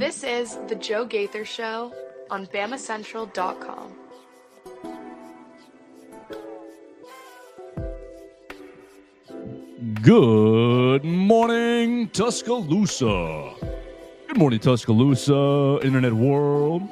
This is The Joe Gaither Show on BamaCentral.com. Good morning, Tuscaloosa. Good morning, Tuscaloosa, internet world.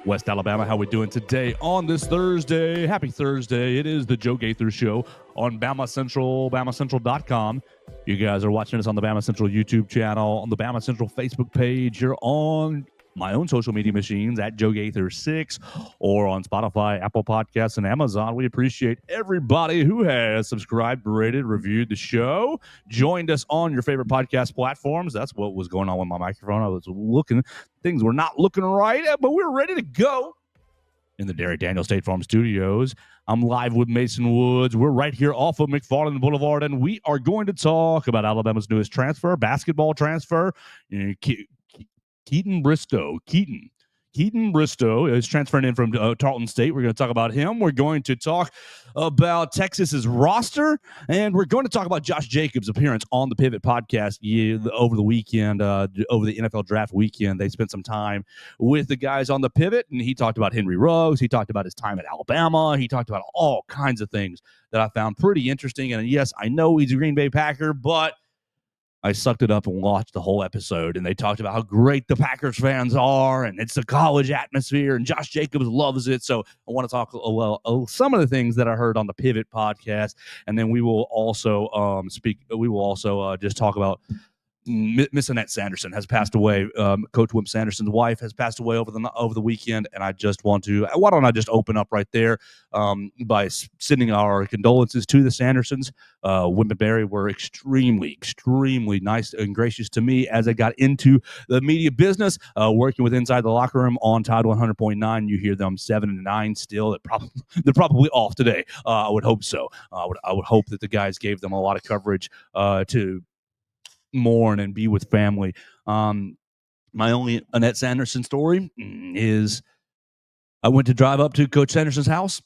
West Alabama, how we doing today on this Thursday? Happy Thursday. It is the Joe Gaither Show on Bama Central, BamaCentral.com. You guys are watching us on the Bama Central YouTube channel, on the Bama Central Facebook page. You're on my own social media machines at Joe Gaither 6 or on Spotify, Apple Podcasts, and Amazon. We appreciate everybody who has subscribed, rated, reviewed the show, joined us on your favorite podcast platforms. That's what was going on with my microphone. I was looking, things were not looking right, but we're ready to go in the Derek Daniel State Farm Studios. I'm live with Mason Woods. We're right here off of McFarland Boulevard, and we are going to talk about Alabama's newest transfer, basketball transfer, Keaton Bristow. Keaton Bristow is transferring in from Tarleton State. We're going to talk about him. We're going to talk about Texas's roster, and we're going to talk about Josh Jacobs' appearance on the Pivot podcast over the weekend, over the NFL draft weekend. They spent some time with the guys on the Pivot, and he talked about Henry Ruggs. He talked about his time at Alabama. He talked about all kinds of things that I found pretty interesting. And yes, I know he's a Green Bay Packer, but I sucked it up and watched the whole episode, and they talked about how great the Packers fans are, and it's a college atmosphere, and Josh Jacobs loves it. So I want to talk some of the things that I heard on the Pivot podcast, and then we will also just talk about Miss Annette Sanderson has passed away. Coach Wimp Sanderson's wife has passed away over the weekend, and I just want to. Why don't I just open up right there by sending our condolences to the Sandersons. Wimp and Barry were extremely nice and gracious to me as I got into the media business, working with Inside the Locker Room on Tide 100.9. You hear them 7 and 9 still. They're probably off today. I would hope so. I would hope that the guys gave them a lot of coverage to mourn and be with family. My only Annette Sanderson story is I went to drive up to Coach Sanderson's house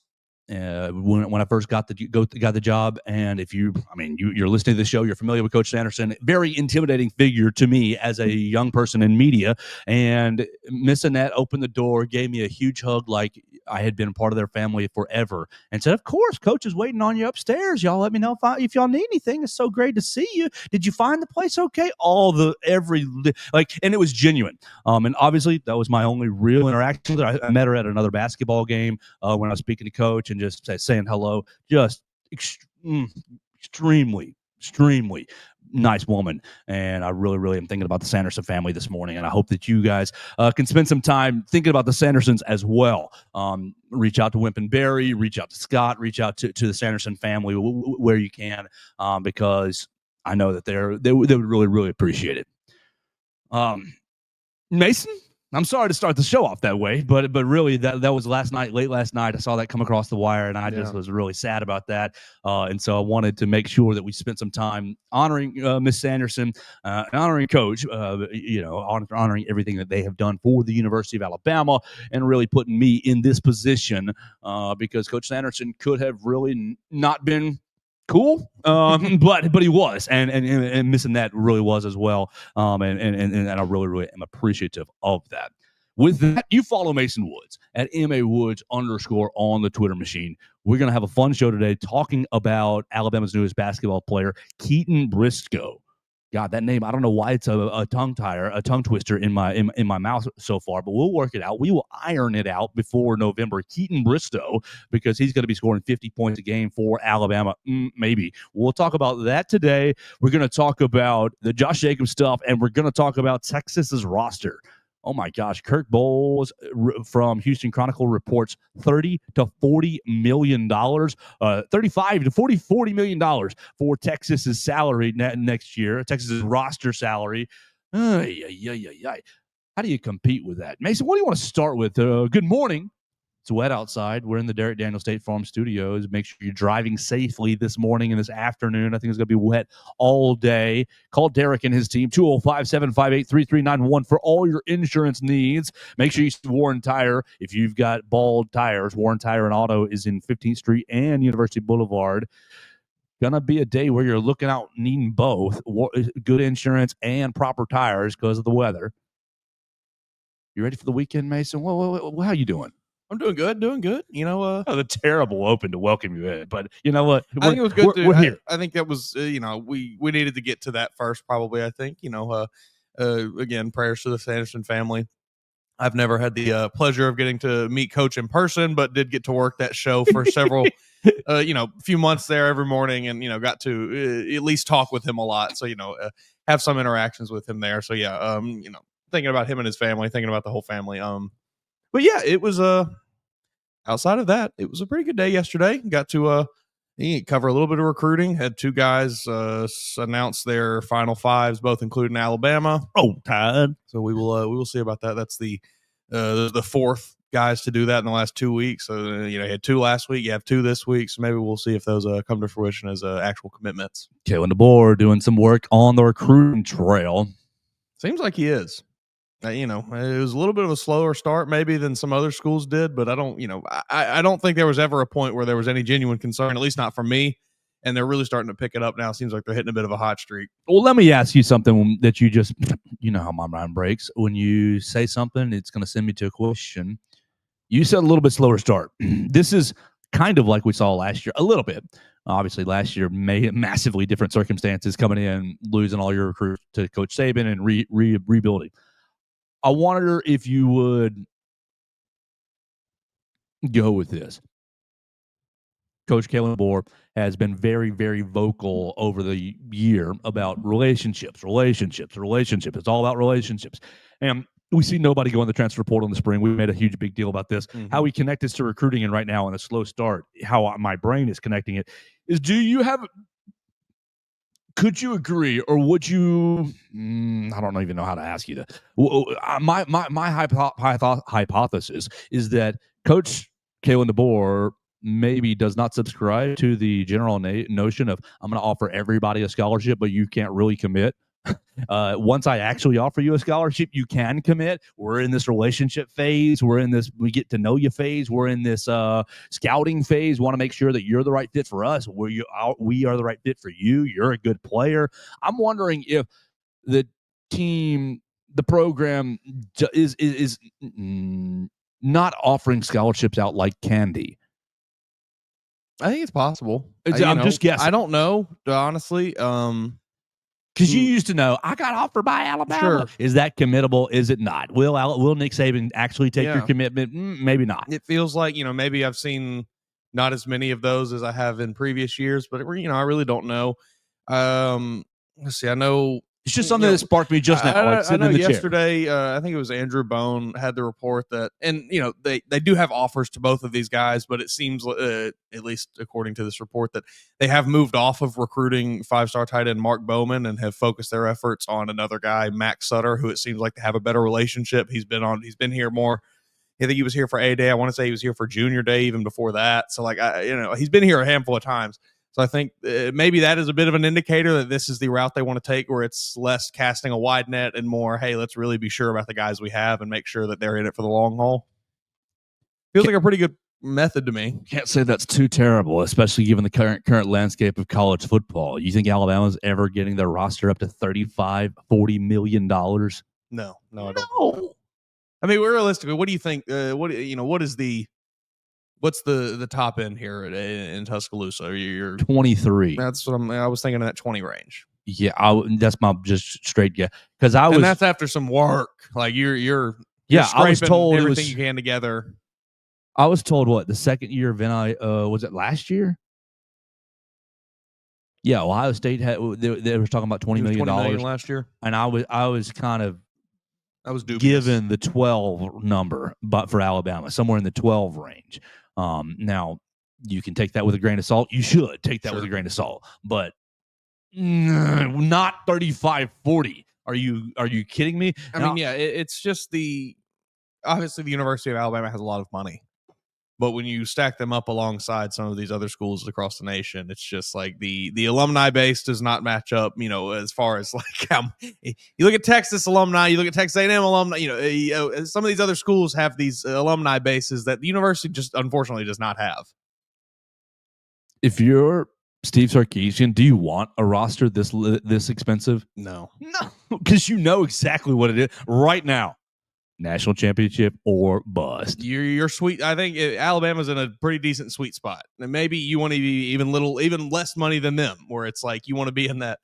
when I first got the job. And if you're listening to the show, you're familiar with Coach Sanderson. Very intimidating figure to me as a young person in media. And Miss Annette opened the door, gave me a huge hug like I had been part of their family forever, and said, "Of course, Coach is waiting on you upstairs. Y'all let me know if y'all need anything. It's so great to see you. Did you find the place okay?" And it was genuine. And obviously that was my only real interaction. I met her at another basketball game when I was speaking to Coach and just saying hello. Just extremely nice woman, and I really am thinking about the Sanderson family this morning, and I hope that you guys can spend some time thinking about the Sandersons as well. Reach out to Wimp and Barry, reach out to Scott, reach out to the Sanderson family where you can, because I know that they would really appreciate it. Mason, I'm sorry to start the show off that way, but really that was late last night. I saw that come across the wire, and I just was really sad about that. And so I wanted to make sure that we spent some time honoring Miss Sanderson, and honoring Coach, honoring everything that they have done for the University of Alabama, and really putting me in this position because Coach Sanderson could have really not been cool, but he was, and missing that really was as well, and I really am appreciative of that. With that, you follow Mason Woods at MAWoods_ on the Twitter machine. We're going to have a fun show today talking about Alabama's newest basketball player, Keaton Bristow. God, that name, I don't know why it's a tongue twister in my mouth so far, but we'll work it out. We will iron it out before November. Keaton Bristow, because he's going to be scoring 50 points a game for Alabama. Maybe. We'll talk about that today. We're going to talk about the Josh Jacobs stuff, and we're going to talk about Texas's roster. Oh my gosh, Kirk Bowles from Houston Chronicle reports $30 to $40 million, $35 to $40 million for Texas's salary next year, Texas's roster salary. How do you compete with that? Mason, what do you want to start with? Good morning. It's wet outside. We're in the Derek Daniel State Farm Studios. Make sure you're driving safely this morning and this afternoon. I think it's going to be wet all day. Call Derek and his team, 205-758-3391 for all your insurance needs. Make sure you see Warren Tire. If you've got bald tires, Warren Tire and Auto is in 15th Street and University Boulevard. Going to be a day where you're looking out needing both good insurance and proper tires because of the weather. You ready for the weekend, Mason? How you doing? I'm doing good. You know, Oh, the terrible open to welcome you in, but you know what? I think it was good. We're here. I think that was, we needed to get to that first, probably. I think, again, prayers to the Sanderson family. I've never had the pleasure of getting to meet Coach in person, but did get to work that show for several, few months there every morning, and got to at least talk with him a lot. So have some interactions with him there. So yeah, thinking about him and his family, thinking about the whole family. But yeah, it was outside of that, it was a pretty good day yesterday. Got to cover a little bit of recruiting. Had two guys announce their final fives, both including Alabama. Oh, Tide. So we will see about that. That's the fourth guys to do that in the last 2 weeks. So you had two last week, you have two this week. So maybe we'll see if those come to fruition as actual commitments. Kalen DeBoer doing some work on the recruiting trail. Seems like he is. It was a little bit of a slower start maybe than some other schools did, but I don't think there was ever a point where there was any genuine concern, at least not from me. And they're really starting to pick it up now. Seems like they're hitting a bit of a hot streak. Well, let me ask you something that you know how my mind breaks. When you say something, it's going to send me to a question. You said a little bit slower start. This is kind of like we saw last year, a little bit. Obviously, last year, massively different circumstances coming in, losing all your recruits to Coach Saban and rebuilding. I wonder if you would go with this. Coach Kalen DeBoer has been very, very vocal over the year about relationships. It's all about relationships. And we see nobody go in the transfer portal in the spring. We made a huge big deal about this. Mm-hmm. How we connect this to recruiting, and right now in a slow start, how my brain is connecting it is, could you agree, or would you? I don't even know how to ask you that. My hypothesis is that Coach Kalen DeBoer maybe does not subscribe to the general notion of, I'm going to offer everybody a scholarship, but you can't really commit. Once I actually offer you a scholarship, you can commit. We're in this relationship phase. We're in this we get to know you phase. We're in this scouting phase. Want to make sure that you're the right fit for us. We are the right fit for you. You're a good player. I'm wondering if the team, the program is not offering scholarships out like candy. I think it's possible. I'm just guessing. I don't know, honestly. Because you used to know, I got offered by Alabama. Sure. Is that committable? Is it not? Will Nick Saban actually take your commitment? Maybe not. It feels like, maybe I've seen not as many of those as I have in previous years, but, I really don't know. Let's see. I know. It's just something that sparked me just now. I know yesterday, I think it was Andrew Bone had the report that, and they do have offers to both of these guys, but it seems, at least according to this report, that they have moved off of recruiting 5-star tight end Mark Bowman and have focused their efforts on another guy, Max Sutter, who it seems like they have a better relationship. He's been here more. I think he was here for A Day. I want to say he was here for Junior Day even before that. So he's been here a handful of times. So I think maybe that is a bit of an indicator that this is the route they want to take, where it's less casting a wide net and more, hey, let's really be sure about the guys we have and make sure that they're in it for the long haul. Feels like a pretty good method to me. Can't say that's too terrible, especially given the current landscape of college football. You think Alabama's ever getting their roster up to $35-40 million? No, I don't. I mean, realistically, what do you think? What's the top end here in Tuscaloosa? You're 23. That's what I was thinking, in that 20 range. Yeah, that's my just straight guess. Because and that's after some work. Like you're I was told everything you can together. I was told the second year of was it last year? Yeah, Ohio State had they were talking about $20 million last year, and I was kind of. I was dubious. Given the 12 number, but for Alabama, somewhere in the 12 range. Now, you can take that with a grain of salt. You should take that with a grain of salt, but not 35-40. Are you kidding me? I mean, yeah, it's just obviously the University of Alabama has a lot of money. But when you stack them up alongside some of these other schools across the nation, it's just like the alumni base does not match up, as far as you look at Texas alumni, you look at Texas A&M alumni, some of these other schools have these alumni bases that the university just unfortunately does not have. If you're Steve Sarkisian, do you want a roster this expensive? No, because you know exactly what it is right now. National championship or bust. You're sweet. I think Alabama's in a pretty decent sweet spot. And maybe you want to be even less money than them, where it's like you want to be in that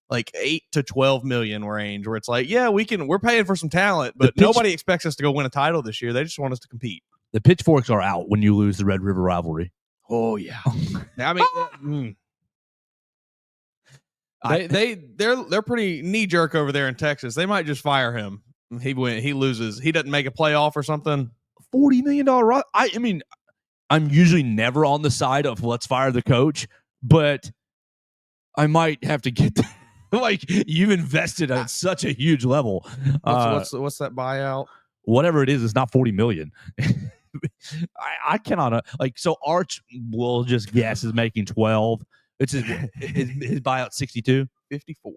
like 8 to 12 million range, where it's like, yeah, we're paying for some talent, but nobody expects us to go win a title this year. They just want us to compete. The pitchforks are out when you lose the Red River rivalry. Oh yeah. I mean, they're pretty knee jerk over there in Texas. They might just fire him. He loses. He doesn't make a playoff or something. $40 million. I mean, I'm usually never on the side of let's fire the coach, but I might have to get like you've invested at such a huge level. What's that buyout? Whatever it is, it's not $40 million. I cannot so Arch will just guess is making 12. It's his buyout 62, 54.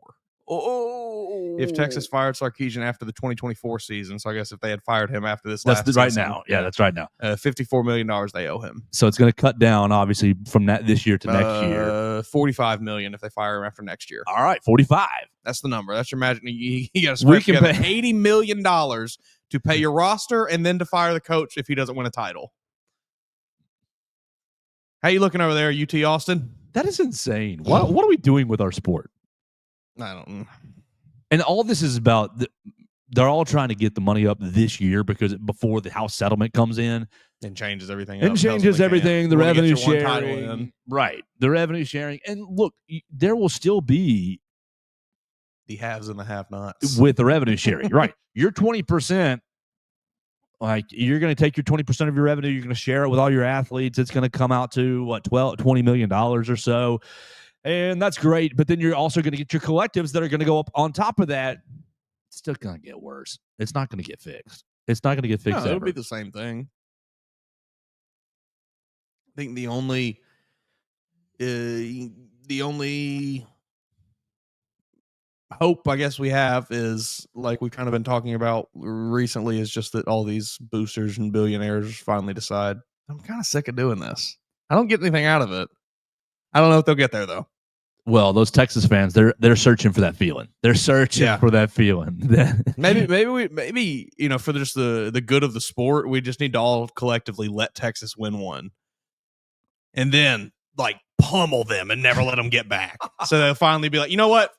Oh, if Texas fired Sarkisian after the 2024 season, so I guess if they had fired him after this that's last right season, now. Yeah, that's right now. $54 million they owe him. So it's going to cut down obviously from that this year to next year. $45 million if they fire him after next year. All right, 45. That's the number. That's your magic. You got to scrape together $80 million to pay your roster and then to fire the coach if he doesn't win a title. How you looking over there, UT Austin? That is insane. What are we doing with our sport? I don't know. And all this is about, they're all trying to get the money up this year before the House settlement comes in. And changes everything. And changes everything. The revenue sharing. Right. The revenue sharing. And look, there will still be the haves and the have-nots. With the revenue sharing. Right. Your 20%, like you're going to take your 20% of your revenue, you're going to share it with all your athletes. It's going to come out to $20 million or so. And that's great. But then you're also going to get your collectives that are going to go up on top of that. It's still going to get worse. It's not going to get fixed. It's not going to get fixed. No, it'll be the same thing. I think the only hope I guess we have is, like we've kind of been talking about recently, is just that all these boosters and billionaires finally decide, I'm kind of sick of doing this. I don't get anything out of it. I don't know if they'll get there though. Well, those Texas fans, they're searching for that feeling. They're searching for that feeling. maybe for just the good of the sport, we just need to all collectively let Texas win one, and then like pummel them and never let them get back. So they'll finally be like, you know what?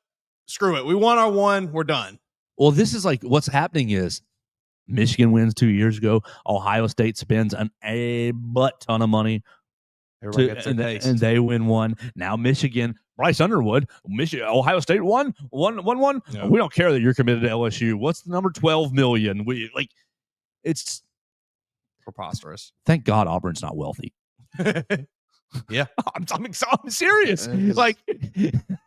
Screw it. We won our one. We're done. Well, this is like what's happening is Michigan wins 2 years ago. Ohio State spends a butt ton of money. And they win one. Now Michigan, Bryce Underwood, Ohio State won. No. We don't care that you're committed to LSU. What's the number? 12 million. It's preposterous. Thank God Auburn's not wealthy. Yeah, I'm serious. Like,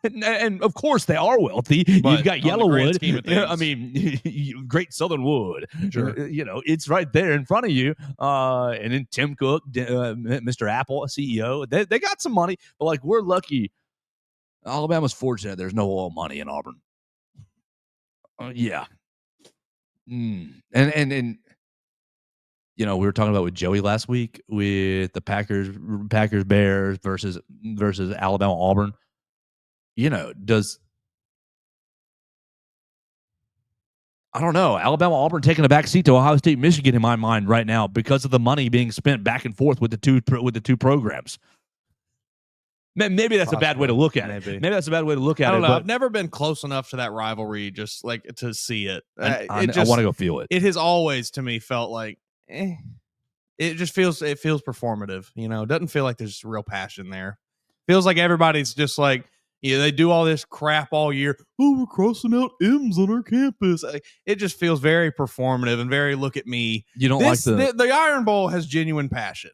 and of course they are wealthy. But you've got Yellowwood. I mean, Great Southern Wood. Sure. It's right there in front of you. And then Tim Cook, Mr. Apple, CEO. They got some money, but like we're lucky. Alabama's fortunate. There's no oil money in Auburn. Yeah. And. We were talking about with Joey last week with the Packers Bears versus Alabama Auburn. I don't know, Alabama Auburn taking a back seat to Ohio State Michigan in my mind right now because of the money being spent back and forth with the two programs. Maybe that's a bad way to look at it. Maybe that's a bad way to look at it. I don't know. I've never been close enough to that rivalry just like to see it. I want to go feel it. It has always to me felt like it just feels performative. It doesn't feel like there's real passion there. Feels like everybody's just like, they do all this crap all year. Oh, we're crossing out M's on our campus. It just feels very performative and very look at me. You don't like the Iron Bowl has genuine passion.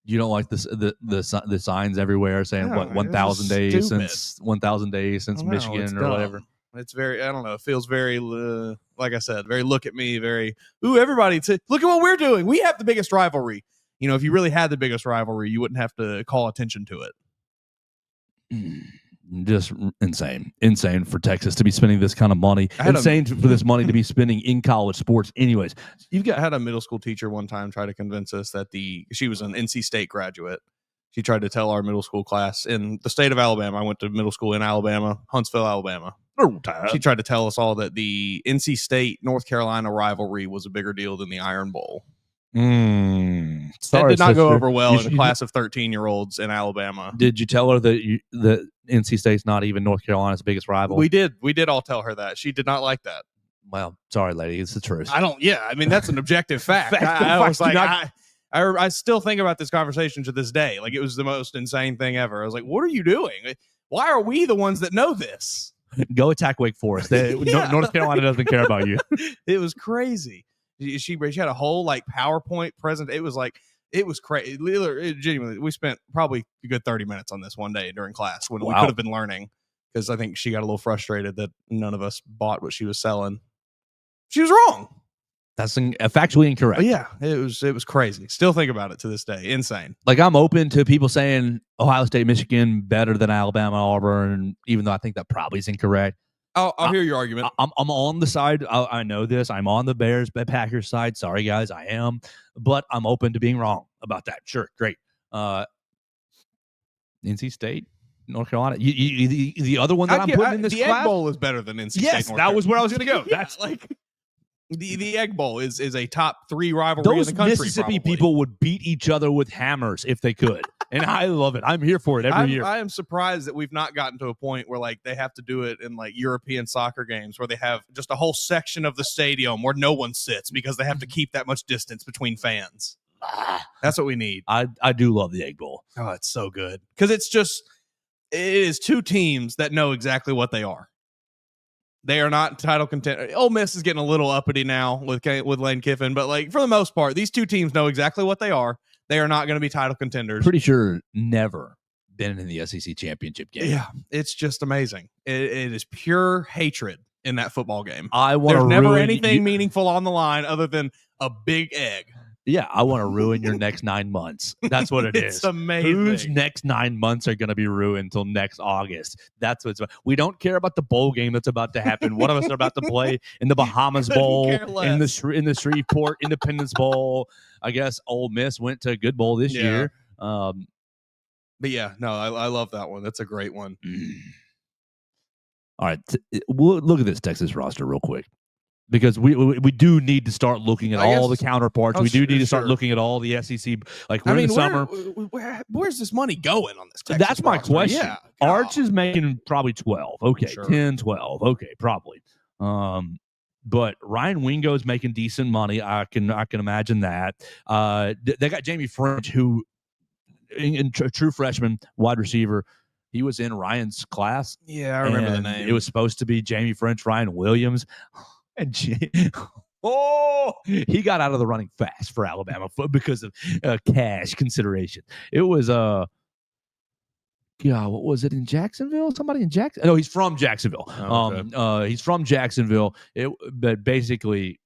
You don't like the signs everywhere saying 1,000 days since 1,000 days since Michigan or whatever. It's very, I don't know. It feels very, like I said, very look at me, very, everybody, look at what we're doing. We have the biggest rivalry. If you really had the biggest rivalry, you wouldn't have to call attention to it. Just insane for Texas to be spending this kind of money. Insane for this money to be spending in college sports anyways. I had a middle school teacher one time try to convince us that she was an NC State graduate. She tried to tell our middle school class in the state of Alabama. I went to middle school in Alabama, Huntsville, Alabama. She tried to tell us all that the NC State North Carolina rivalry was a bigger deal than the Iron Bowl. That Sorry, did not go sister. over well in You- the class of 13-year-olds in Alabama. Did you tell her that NC State's not even North Carolina's biggest rival? We did all tell her that. She did not like that. Well, sorry, lady. It's the truth. I mean, that's an objective fact. I was like, I still think about this conversation to this day. Like, it was the most insane thing ever. I was like, what are you doing? Why are we the ones that know this? Go attack Wake Forest. North Carolina doesn't care about you. It was crazy. She had a whole like PowerPoint present. It was crazy. Genuinely, we spent probably a good 30 minutes on this one day during class when we could have been learning, because I think she got a little frustrated that none of us bought what she was selling. She was wrong. That's factually incorrect. But yeah, it was crazy. Still think about it to this day. Insane. Like, I'm open to people saying Ohio State, Michigan better than Alabama, Auburn, even though I think that probably is incorrect. I'll hear your argument. I'm on the side. I know this. I'm on the Bears, Packers side. Sorry, guys, I am. But I'm open to being wrong about that. Sure, great. NC State, North Carolina. The other one that I'm putting in this the class. Egg Bowl is better than NC State. Yes, that was where I was going to go. Yeah, That's like the Egg Bowl is a top 3 rivalry in the country. Mississippi people would beat each other with hammers if they could. And I love it. I'm here for it every year. I am surprised that we've not gotten to a point where like they have to do it in like European soccer games where they have just a whole section of the stadium where no one sits because they have to keep that much distance between fans. That's what we need. I do love the Egg Bowl. Oh, it's so good. Because it is 2 teams that know exactly what they are. They are not title contenders. Ole Miss is getting a little uppity now with Lane Kiffin, but like for the most part, these 2 teams know exactly what they are. They are not going to be title contenders. Pretty sure never been in the SEC championship game. Yeah, it's just amazing. It is pure hatred in that football game. There's never anything meaningful on the line other than a big egg. Yeah, I want to ruin your next 9 months. That's what it is. It's amazing. Whose next 9 months are going to be ruined until next August? That's what's. We don't care about the bowl game that's about to happen. One of us are about to play in the Bahamas Bowl, in the Shreveport Independence Bowl. I guess Ole Miss went to a good bowl this year. But yeah, no, I love that one. That's a great one. All right, we'll look at this Texas roster real quick, because we do need to start looking at all the counterparts. We do need to start looking at all the SEC. Like, we're in the summer. Where's this money going on this Texas That's my roster? question. Yeah, Arch is making probably 12. Okay, sure. 10, 12. Okay, probably. But Ryan Wingo is making decent money. I can imagine that. They got Jamie French, who, in true freshman wide receiver, he was in Ryan's class. Yeah, I remember the name. It was supposed to be Jamie French, Ryan Williams. And he got out of the running fast for Alabama because of cash consideration. It was what was it in Jacksonville? Somebody in Jackson? No, he's from Jacksonville. Okay. He's from Jacksonville. But basically,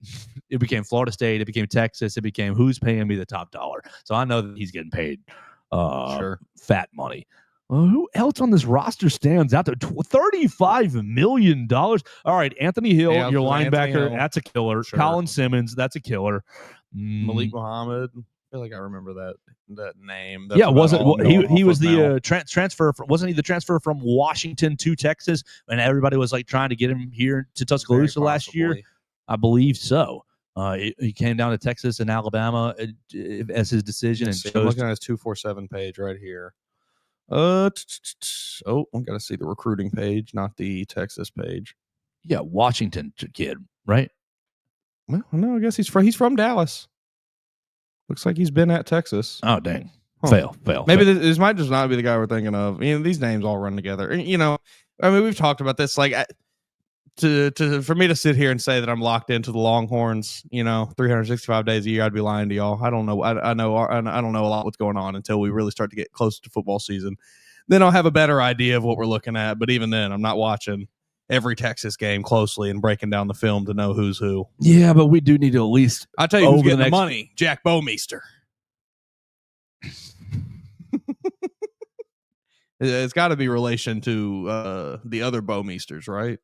it became Florida State. It became Texas. It became who's paying me the top dollar. So I know that he's getting paid fat money. Who else on this roster stands out there? $35 million. All right, Anthony Hill, your linebacker, that's a killer. Sure. Colin Simmons, that's a killer. Malik Muhammad. I feel like I remember that name. He was the transfer? Wasn't he the transfer from Washington to Texas? And everybody was like trying to get him here to Tuscaloosa last year. I believe so. He came down to Texas and Alabama as his decision. I'm looking at his 247 page right here. I gotta see the recruiting page, not the Texas page. Yeah, Washington kid, right? Well, no, I guess he's from Dallas. Looks like he's been at Texas. Oh, dang. Fail. Maybe this might just not be the guy we're thinking of. These names all run together. We've talked about this. Like, for me to sit here and say that I'm locked into the Longhorns, 365 days a year, I'd be lying to y'all. I don't know. I don't know a lot what's going on until we really start to get closer to football season. Then I'll have a better idea of what we're looking at. But even then, I'm not watching every Texas game closely and breaking down the film to know who's who. Yeah, but we do need to at least. I'll tell you who's getting the money. Jack Bowmeister. It's got to be relation to the other Bowmeisters, right?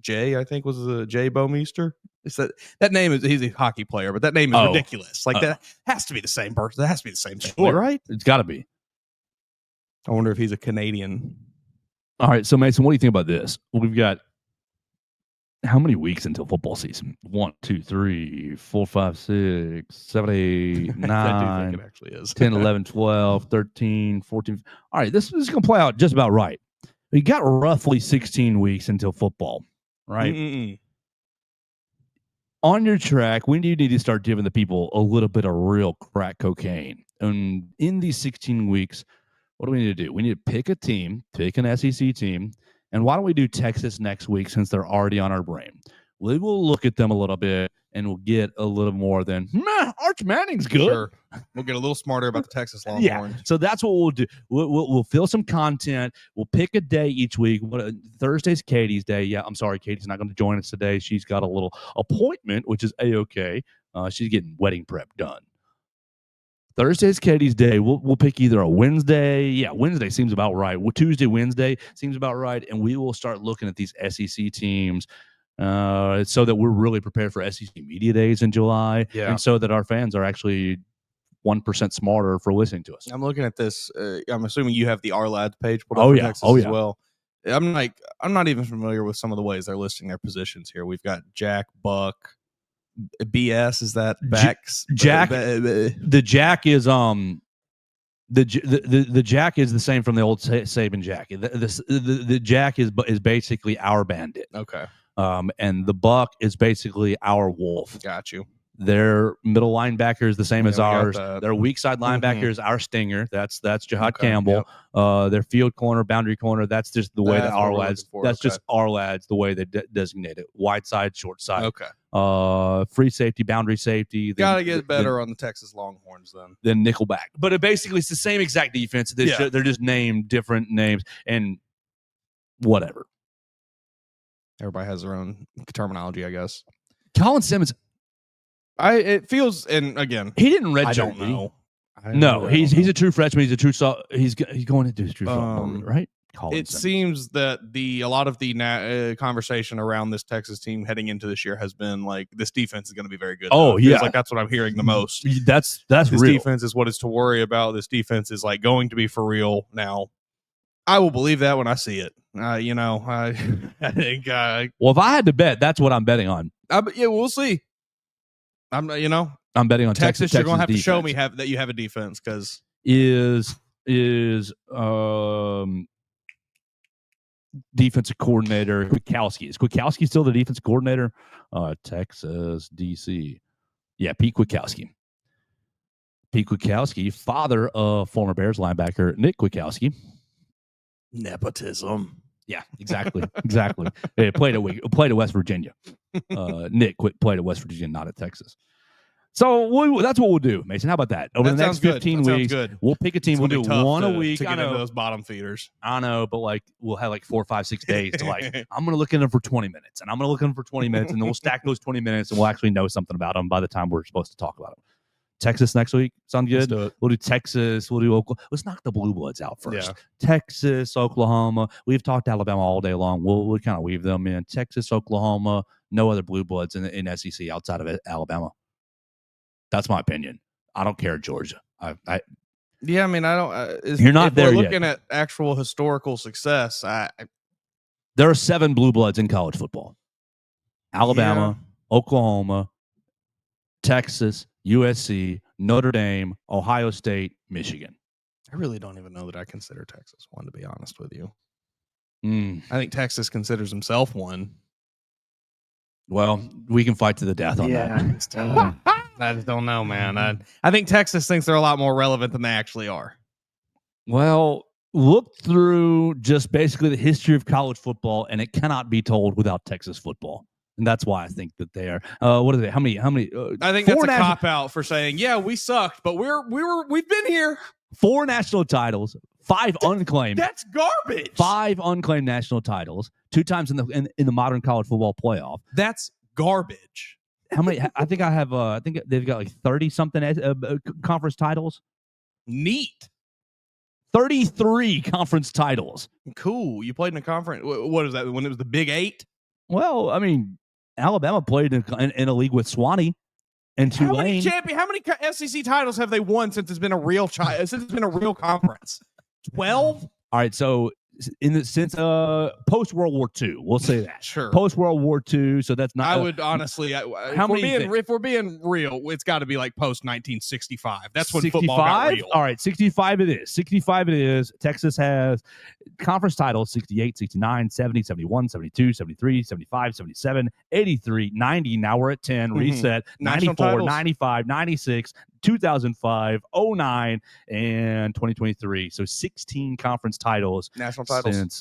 Jay, I think, was Jay Bowmeister. It's that name he's a hockey player, but that name is ridiculous. Like, that has to be the same person. That has to be the same family, right? It's got to be. I wonder if he's a Canadian. All right, so Mason, what do you think about this? We've got How many weeks until football season? 1, 2, 3, 4, 5, 6, 7, 8, I do think 9, it actually is 10, 11, 12, 13, 14. All right, this is going to play out just about right. You got roughly 16 weeks until football, right? Mm-mm. On your track, when do you need to start giving the people a little bit of real crack cocaine? And in these 16 weeks, what do we need to do? We need to pick a team, pick an SEC team. And why don't we do Texas next week since they're already on our brain? We will look at them a little bit and we'll get a little more than, Arch Manning's good. Sure. We'll get a little smarter about the Texas Longhorns. Yeah, so that's what we'll do. We'll fill some content. We'll pick a day each week. Thursday's Katie's day. Yeah, I'm sorry, Katie's not going to join us today. She's got a little appointment, which is A-okay. She's getting wedding prep done. Thursday's Katie's day. We'll pick either a Wednesday. Yeah, Wednesday seems about right. Tuesday, Wednesday seems about right. And we will start looking at these SEC teams so that we're really prepared for SEC Media Days in July. Yeah. And so that our fans are actually 1% smarter for listening to us. I'm looking at this. I'm assuming you have the R Lads page pulled up Oh, for yeah. Texas Oh, as yeah. well. I'm not even familiar with some of the ways they're listing their positions here. We've got Jack, Buck, BS. Is that backs? Jack. The Jack is the Jack is the same from the old Saban Jack. The Jack is basically our bandit. Okay. And the Buck is basically our wolf. Got you. Their middle linebacker is the same as ours. Their weak side linebacker is our stinger. That's Jahad Campbell. Yep. Their field corner, boundary corner. That's just the way that our lads. That's Okay. just our lads. The way they designate it. Wide side, short side. Okay. Free safety, boundary safety. Gotta get better on the Texas Longhorns then. Than nickelback, but it's the same exact defense. They're just named different names and whatever. Everybody has their own terminology, I guess. Colin Simmons. It feels, and again, he didn't redshirt. I don't know. No, he's a true freshman. He's a true he's going to do his true sophomore, right? It seems that a lot of the conversation around this Texas team heading into this year has been like this defense is going to be very good. Oh, it feels like that's what I'm hearing the most. That's this real. Defense is what is to worry about. This defense is like going to be for real now. I will believe that when I see it. I think. Well, if I had to bet, that's what I'm betting on. Yeah, we'll see. I'm betting on Texas. You're gonna have defense. to show me that you have a defense because is defensive coordinator Kwiatkowski. Is Kwiatkowski still the defensive coordinator? Texas DC. Yeah, Pete Kwiatkowski. Pete Kwiatkowski, father of former Bears linebacker Nick Kwiatkowski. Nepotism. Yeah, exactly. Exactly. They played at West Virginia. Nick played at West Virginia, not at Texas. So that's what we'll do, Mason. How about that? Over the next 15 weeks, we'll pick a team. We'll do one a week. To get into those bottom feeders. I know, but we'll have 4, 5, 6 days to I'm going to look at them for 20 minutes, and I'm going to look at them for 20 minutes, and then we'll stack those 20 minutes, and we'll actually know something about them by the time we're supposed to talk about them. Texas next week. Sound good? Let's do it. We'll do Texas. We'll do Oklahoma. Let's knock the Blue Bloods out first. Yeah. Texas, Oklahoma. We've talked Alabama all day long. We'll kind of weave them in. Texas, Oklahoma. No other Blue Bloods in SEC outside of Alabama. That's my opinion. I don't care, Georgia. Yeah, I mean, I don't. You're not there we're yet. Looking at actual historical success, there are 7 Blue Bloods in college football. Alabama, Oklahoma, Texas, USC, Notre Dame, Ohio State, Michigan. I really don't even know that I consider Texas one, to be honest with you. I think Texas considers himself one. Well, we can fight to the death on that. I just don't know, man. I think Texas thinks they're a lot more relevant than they actually are. Well, look through just basically the history of college football, and it cannot be told without Texas football. And that's why I think that they are. What are they? How many? I think that's a cop out for saying, yeah, we sucked, but we've been here. 4 national titles, 5 unclaimed. That's garbage. 5 unclaimed national titles, 2 times in the modern college football playoff. That's garbage. How many? I think I have. I think they've got 30 something conference titles. Neat. 33 conference titles. Cool. You played in a conference. What is that? When it was the Big 8? Well, I mean, Alabama played in a league with Swanee and Tulane. How many SEC titles have they won since it's been a real conference? 12. All right, so since post World War II. We'll say that. Sure. Post World War II. So that's not. I would honestly. How many? If we're being real, it's got to be like post 1965. That's when football got real. All right, 65 it is. 65 it is. Texas has conference titles 68, 69, 70, 71, 72, 73, 75, 77, 83, 90. Now we're at 10. Reset. 94, 95, 96, 2005, 09, and 2023. So 16 conference titles. National titles since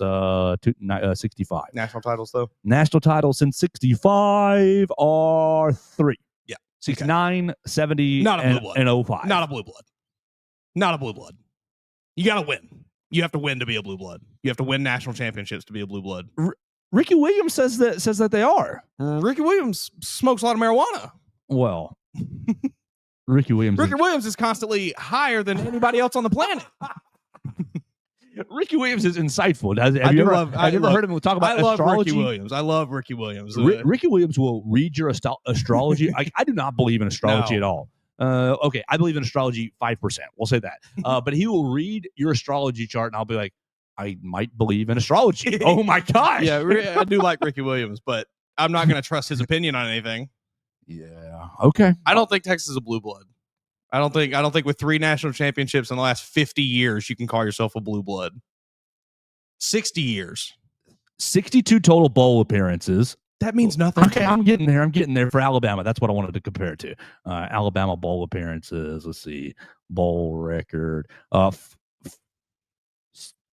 65. National titles, though. National titles since 65 are 3. Yeah. 69, 70, Not a blue blood. And 05. Not a blue blood. Not a blue blood. You got to win. You have to win to be a blue blood. You have to win national championships to be a blue blood. Ricky Williams says that they are. Ricky Williams smokes a lot of marijuana. Well, Ricky Williams is constantly higher than anybody else on the planet. Ricky Williams is insightful. Have you ever heard him talk about astrology? I love Ricky Williams. Ricky Williams will read your astrology. I do not believe in astrology at all. Okay, I believe in astrology 5%. We'll say that. But he will read your astrology chart, and I'll be like, I might believe in astrology. Oh my gosh! Yeah, I do like Ricky Williams, but I'm not going to trust his opinion on anything. Yeah. Okay. I don't think Texas is a blue blood. I don't think with 3 national championships in the last 50 years you can call yourself a blue blood. 60 years. 62 total bowl appearances. That means nothing. Okay, I'm getting there for Alabama. That's what I wanted to compare it to. Alabama bowl appearances. Let's see. Bowl record.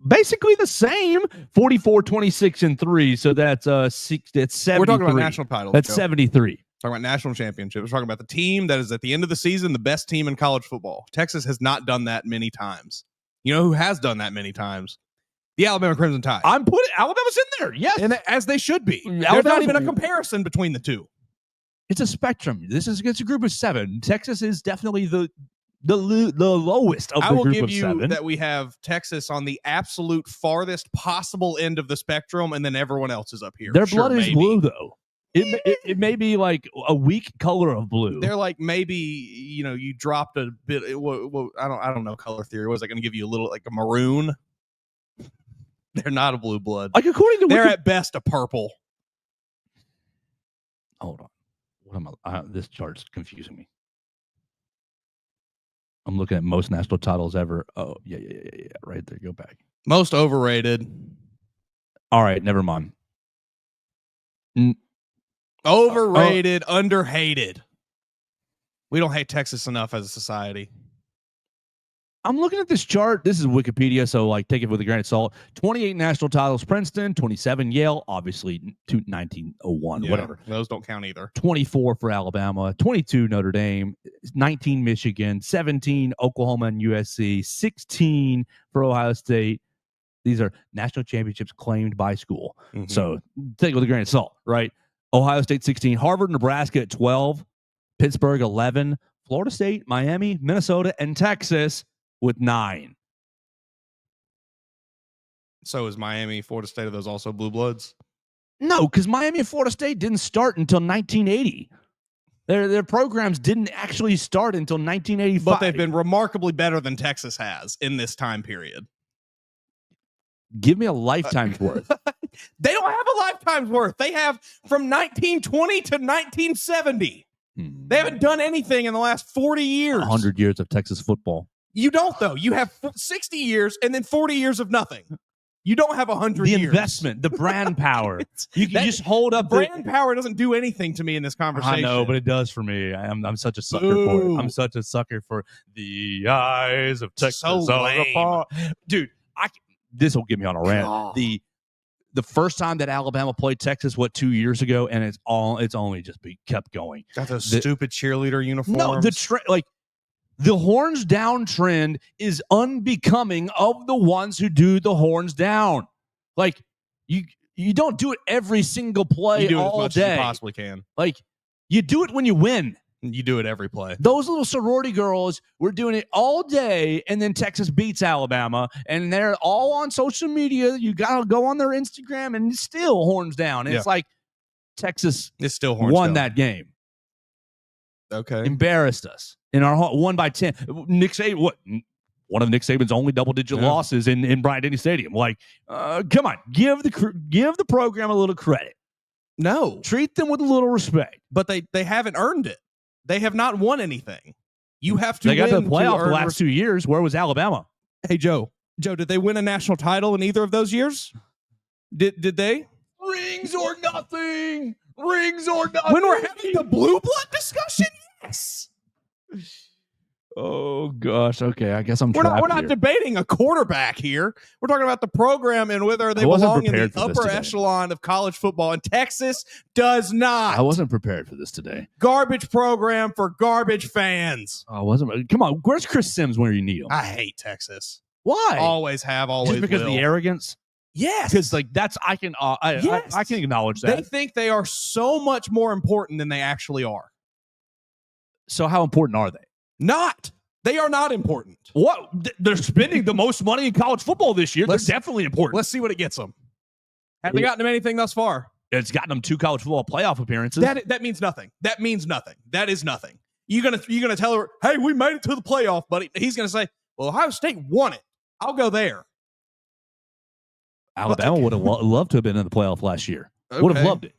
Basically the same. 44, 26, and 3. So that's 73. We're talking about national titles. That's 73. Talking about national championships. We're talking about the team that is at the end of the season the best team in college football. Texas has not done that many times. You know who has done that many times? The Alabama Crimson Tide. I'm putting Alabama's in there. Yes, and as they should be. There's not even a comparison between the two. It's a spectrum. It's a group of 7. Texas is definitely the lowest of the group of 7. I will give you that we have Texas on the absolute farthest possible end of the spectrum, and then everyone else is up here. Their blood is blue, though. It may be like a weak color of blue. They're like maybe you dropped a bit. I don't know color theory. Was I going to give you a little like a maroon? They're not a blue blood. Like according to they're at best a purple. Hold on, what am I? This chart's confusing me. I'm looking at most national titles ever. Oh yeah, right there. Go back. Most overrated. All right, never mind. Overrated, underhated. We don't hate Texas enough as a society. I'm looking at this chart. This is Wikipedia, so take it with a grain of salt. 28 national titles, Princeton. 27 Yale, obviously 1901, whatever. Those don't count either. 24 for Alabama, 22 Notre Dame, 19 Michigan, 17 Oklahoma and USC, 16 for Ohio State. These are national championships claimed by school. Mm-hmm. So take it with a grain of salt, right? Ohio State 16, Harvard, Nebraska at 12, Pittsburgh 11, Florida State, Miami, Minnesota, and Texas with 9. So is Miami, Florida State, are those also blue bloods? No, because Miami and Florida State didn't start until 1980. Their programs didn't actually start until 1985. But they've been remarkably better than Texas has in this time period. Give me a lifetime's worth. They don't have a lifetime's worth. They have from 1920 to 1970. They haven't done anything in the last 40 years. 100 years of Texas football. You don't, though. You have 60 years and then 40 years of nothing. You don't have 100 years. The investment, the brand power. You can just hold up. Brand power doesn't do anything to me in this conversation. I know, but it does for me. I'm such a sucker for it. I'm such a sucker for the eyes of Texas. So lame. Dude, this will get me on a rant. Oh. The first time that Alabama played Texas, 2 years ago, and it's only just kept going. Got those stupid cheerleader uniforms. No, the horns down trend is unbecoming of the ones who do the horns down. You don't do it every single play you do all it as much day. As you possibly can. You do it when you win. You do it every play. Those little sorority girls were doing it all day, and then Texas beats Alabama, and they're all on social media. You got to go on their Instagram, and it's still horns down. And it's like Texas still won that game. Okay. Embarrassed us in our won by 10. Nick Saban, one of Nick Saban's only double-digit losses in Bryant-Denny Stadium. Like, come on, give the program a little credit. No, treat them with a little respect. But they haven't earned it. They have not won anything. You have to. They got win to the playoff to the last 2 years. Where was Alabama? Hey, Joe, did they win a national title in either of those years? Did they? Rings or nothing. Rings or nothing. When we're having the blue blood discussion, yes. Oh gosh. Okay, I guess we're not debating a quarterback here. We're talking about the program and whether they belong in the upper echelon of college football. And Texas does not. I wasn't prepared for this today. Garbage program for garbage fans. I wasn't. Come on, where's Chris Sims when you need him? I hate Texas. Why? Always have. Always just because will. of the arrogance. Yes, because like that's I can acknowledge that. They think they are so much more important than they actually are. So how important are they? Not. They are not important. What? They're spending the most money in college football this year. They're definitely important. Let's see what it gets them. Have they gotten them anything thus far? It's gotten them 2 college football playoff appearances. That means nothing. That means nothing. That is nothing. You're gonna tell her, hey, we made it to the playoff, buddy. He's gonna say, well, Ohio State won it. I'll go there. Alabama would have loved to have been in the playoff last year. Okay. Would have loved it.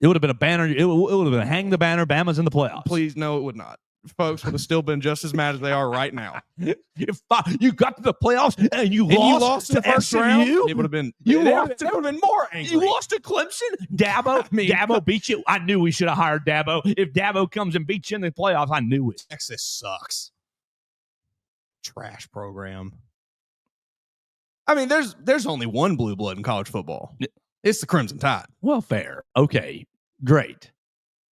It would have been a banner. It would have been hang the banner. Bama's in the playoffs. Please, no, it would not. Folks would have still been just as mad as they are right now. If you got to the playoffs and you lost in the first round, it would have been. They would have been more angry. You lost to Clemson. Dabo beat you. I knew we should have hired Dabo. If Dabo comes and beats you in the playoffs, I knew it. Texas sucks. Trash program. I mean, there's only one blue blood in college football. It's the Crimson Tide. Well, fair. Okay, great.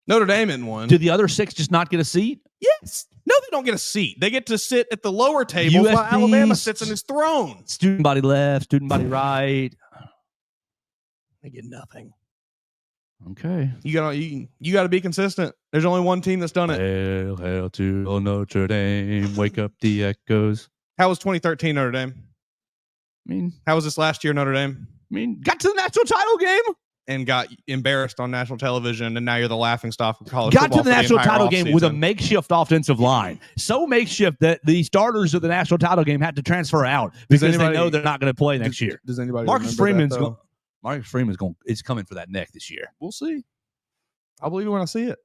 Notre Dame in one. Did the other 6 just not get a seat? Yes. No, they don't get a seat. They get to sit at the lower table while Alabama sits in his throne. Student body left, student body right. They get nothing. Okay. You gotta be consistent. There's only one team that's done it. Hail, hail to Notre Dame. Wake up the echoes. How was 2013 Notre Dame? I mean, how was this last year Notre Dame? I mean, got to the national title game and got embarrassed on national television, and now you're the laughingstock of college football. Got to the national title game with a makeshift offensive line, so makeshift that the starters of the national title game had to transfer out because they know they're not going to play next year. Does anybody? Marcus Freeman's coming for that neck this year. We'll see. I'll believe it when I see it.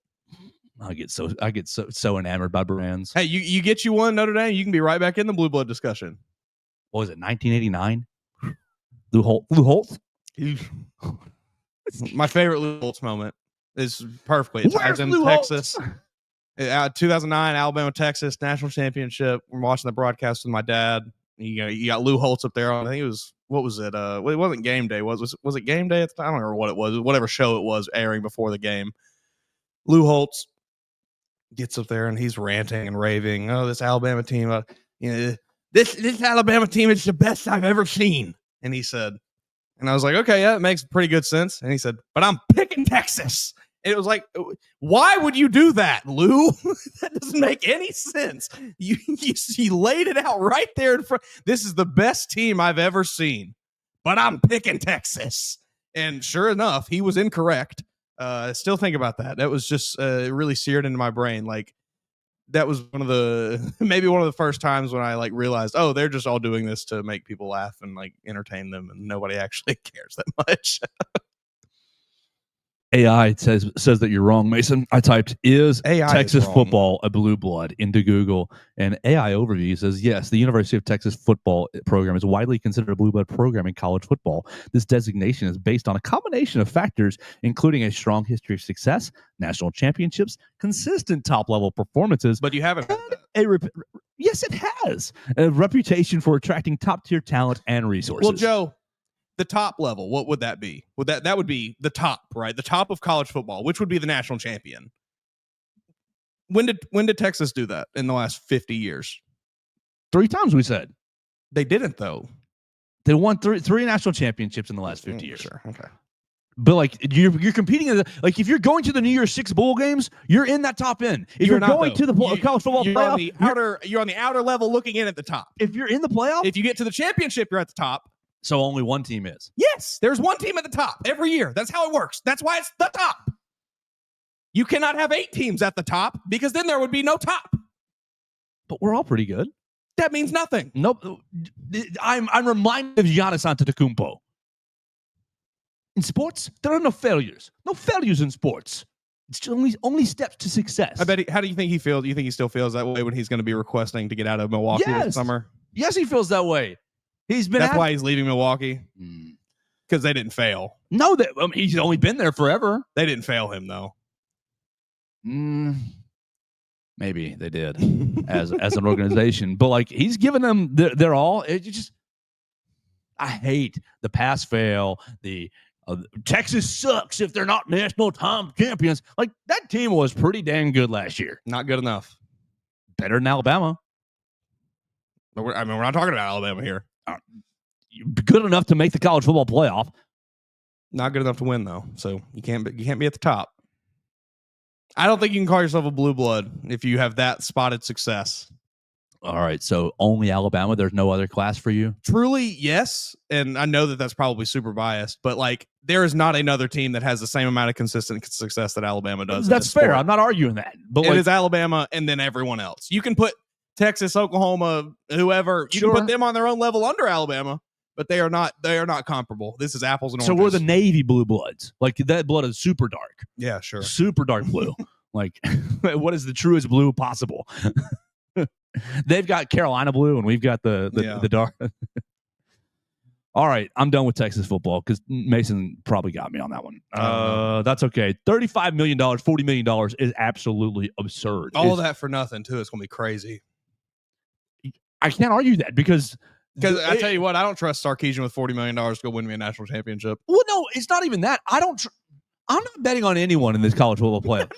I get so enamored by brands. Hey, you get you one Notre Dame, you can be right back in the blue blood discussion. What was it, 1989? Lou Holtz? My favorite Lou Holtz moment is perfectly. It's in Texas. 2009, Alabama, Texas, national championship. We're watching the broadcast with my dad. You got Lou Holtz up there on, I think it was, what was it? It wasn't game day. Was it game day at the time? I don't remember what it was. Whatever show it was airing before the game. Lou Holtz gets up there and he's ranting and raving. Oh, this Alabama team, this Alabama team is the best I've ever seen. And he said, and I was like, okay, yeah, it makes pretty good sense. And he said, but I'm picking Texas. And it was like, why would you do that, Lou? That doesn't make any sense. You laid it out right there in front. This is the best team I've ever seen, but I'm picking Texas. And sure enough, he was incorrect. Still think about that. That was just really seared into my brain. Like, that was maybe one of the first times when I realized, oh, they're just all doing this to make people laugh and entertain them, and nobody actually cares that much. AI says that you're wrong, Mason. I typed, is AI Texas football a blue blood into Google, and AI Overview says, yes, the University of Texas football program is widely considered a blue blood program in college football. This designation is based on a combination of factors, including a strong history of success, national championships, consistent top-level performances. But you haven't had that. Yes, it has. A reputation for attracting top-tier talent and resources. Well, Joe, the top level, what would that be? That would be the top, right? The top of college football, which would be the national champion. When did Texas do that in the last 50 years? 3 times, we said. They didn't, though. They won three national championships in the last 50 years. Sure, okay. But you're competing in if you're going to the New Year's 6 bowl games, you're in that top end. If you're going to the college football playoff, you're on the outer level looking in at the top. If you're in the playoff, if you get to the championship, you're at the top. So only one team is. Yes, there's one team at the top every year. That's how it works. That's why it's the top. You cannot have 8 teams at the top because then there would be no top. But we're all pretty good. That means nothing. Nope. I'm reminded of Giannis Antetokounmpo. In sports, there are no failures. No failures in sports. It's just only steps to success. I bet. How do you think he feels? Do you think he still feels that way when he's going to be requesting to get out of Milwaukee this summer? Yes, he feels that way. That's why he's leaving Milwaukee. Because they didn't fail. No, he's only been there forever. They didn't fail him though. Maybe they did as an organization, but like he's given them their all. I hate the pass fail. The Texas sucks if they're not national champions. Like that team was pretty dang good last year. Not good enough. Better than Alabama. We're not talking about Alabama here. Good enough to make the college football playoff. Not good enough to win though. So you can't be at the top. I don't think you can call yourself a blue blood if you have that spotted success. All right, so only Alabama. There's no other class for you? Truly, yes. And I know that that's probably super biased, but like there is not another team that has the same amount of consistent success that Alabama does. That's fair. I'm not arguing that. But it is Alabama and then everyone else. You can put Texas, Oklahoma, whoever. You can put them on their own level under Alabama, but they are not comparable. This is apples and oranges. So we're the Navy blue bloods. Like that blood is super dark. Yeah, sure. Super dark blue. Like what is the truest blue possible? They've got Carolina blue, and we've got the dark. All right, I'm done with Texas football because Mason probably got me on that one. That's okay. $35 million, $40 million is absolutely absurd. All that for nothing, too. It's going to be crazy. I can't argue that because I tell you what, I don't trust Sarkisian with $40 million to go win me a national championship. Well, no, it's not even that. I'm not betting on anyone in this college football playoff.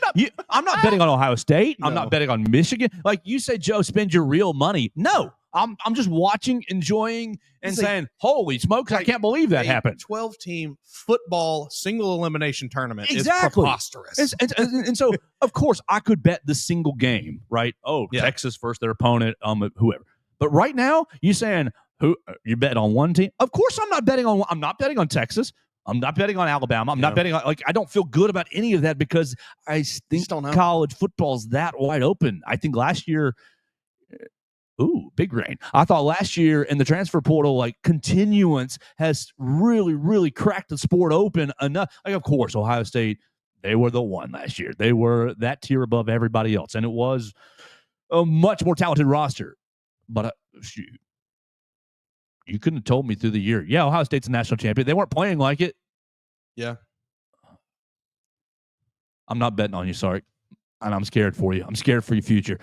I'm not betting on Ohio State. No. I'm not betting on Michigan. Like you said, Joe, spend your real money. No, I'm just watching, enjoying, and saying, holy smokes, I can't believe that happened. 12-team football single elimination tournament is preposterous. And so, of course, I could bet the single game, right? Oh, yeah. Texas versus their opponent, whoever. But right now, you're saying, you bet on one team? Of course I'm not betting on Texas. I'm not betting on Alabama. I'm not betting on, I don't feel good about any of that because I think college football's that wide open. I think last year, big rain. I thought last year in the transfer portal, like continuance has really, really cracked the sport open enough. Like, of course, Ohio State, they were the one last year. They were that tier above everybody else. And it was a much more talented roster. But shoot. You couldn't have told me through the year. Yeah, Ohio State's a national champion. They weren't playing like it. Yeah. I'm not betting on you, Sark. And I'm scared for you. I'm scared for your future.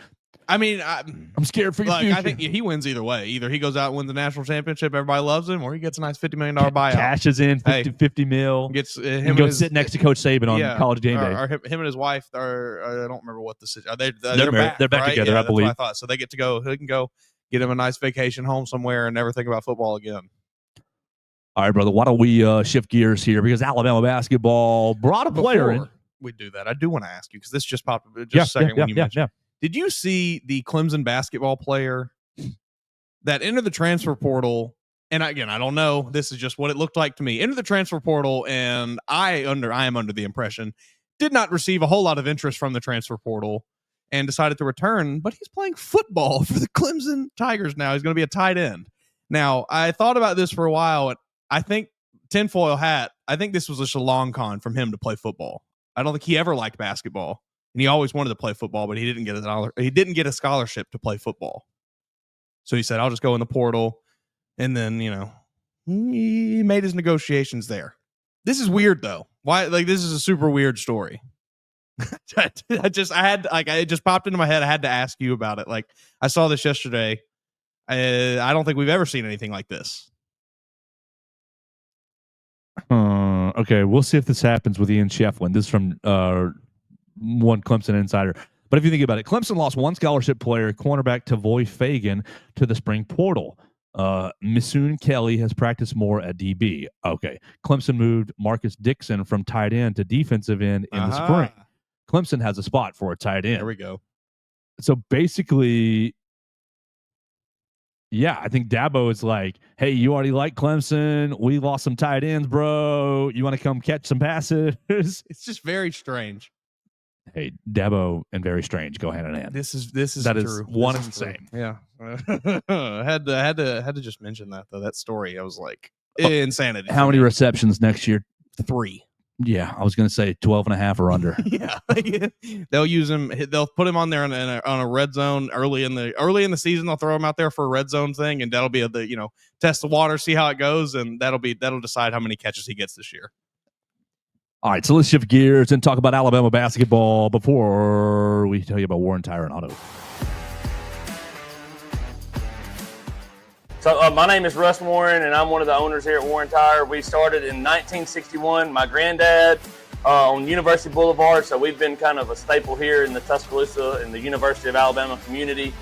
I mean, I'm scared for your future. I think he wins either way. Either he goes out and wins the national championship, everybody loves him, or he gets a nice $50 million buyout. Cashes in 50 mil. Gets him and goes sit next to Coach Saban on College Game Day. Or him and his wife are, I don't remember what the situation. They're back, right? Together, I believe. That's what I thought. So they get to go. He can go get him a nice vacation home somewhere and never think about football again. All right, brother. Why don't we shift gears here because Alabama basketball brought a player in. We do that. I do want to ask you because this just popped up just a second when you mentioned. Did you see the Clemson basketball player that entered the transfer portal? And again, I don't know. This is just what it looked like to me. Entered the transfer portal, and I am under the impression did not receive a whole lot of interest from the transfer portal and decided to return. But he's playing football for the Clemson Tigers now. He's going to be a tight end. Now, I thought about this for a while, and I think tinfoil hat. I think this was just a long con from him to play football. I don't think he ever liked basketball. And he always wanted to play football, but he didn't get a scholarship to play football. So he said, I'll just go in the portal. And then, he made his negotiations there. This is weird though. Why? Like, this is a super weird story. It just popped into my head. I had to ask you about it. Like, I saw this yesterday. I don't think we've ever seen anything like this. Okay. We'll see if this happens with Ian Shefflin. This is from, one Clemson insider. But if you think about it, Clemson lost one scholarship player, cornerback Tavoy Fagan, to the spring portal. Missoon Kelly has practiced more at DB. Okay. Clemson moved Marcus Dixon from tight end to defensive end in the spring. Clemson has a spot for a tight end. There we go. So basically, yeah, I think Dabo is like, hey, you already like Clemson. We lost some tight ends, bro. You want to come catch some passes? It's just very strange. Hey, Dabo and very strange go hand in hand. This is that true. Is one and the same. Yeah. had to just mention that though. That story, I was like, insanity. How many receptions next year? 3. Yeah, I was going to say 12 and a half or under. Yeah, they'll use him. They'll put him on there on a red zone early in the season. They'll throw him out there for a red zone thing, and that'll be test the water, see how it goes, and that'll decide how many catches he gets this year. All right, so let's shift gears and talk about Alabama basketball before we tell you about Warren Tire and Auto. So my name is Russ Warren, and I'm one of the owners here at Warren Tire. We started in 1961. My granddad on University Boulevard, so we've been kind of a staple here in the Tuscaloosa and the University of Alabama community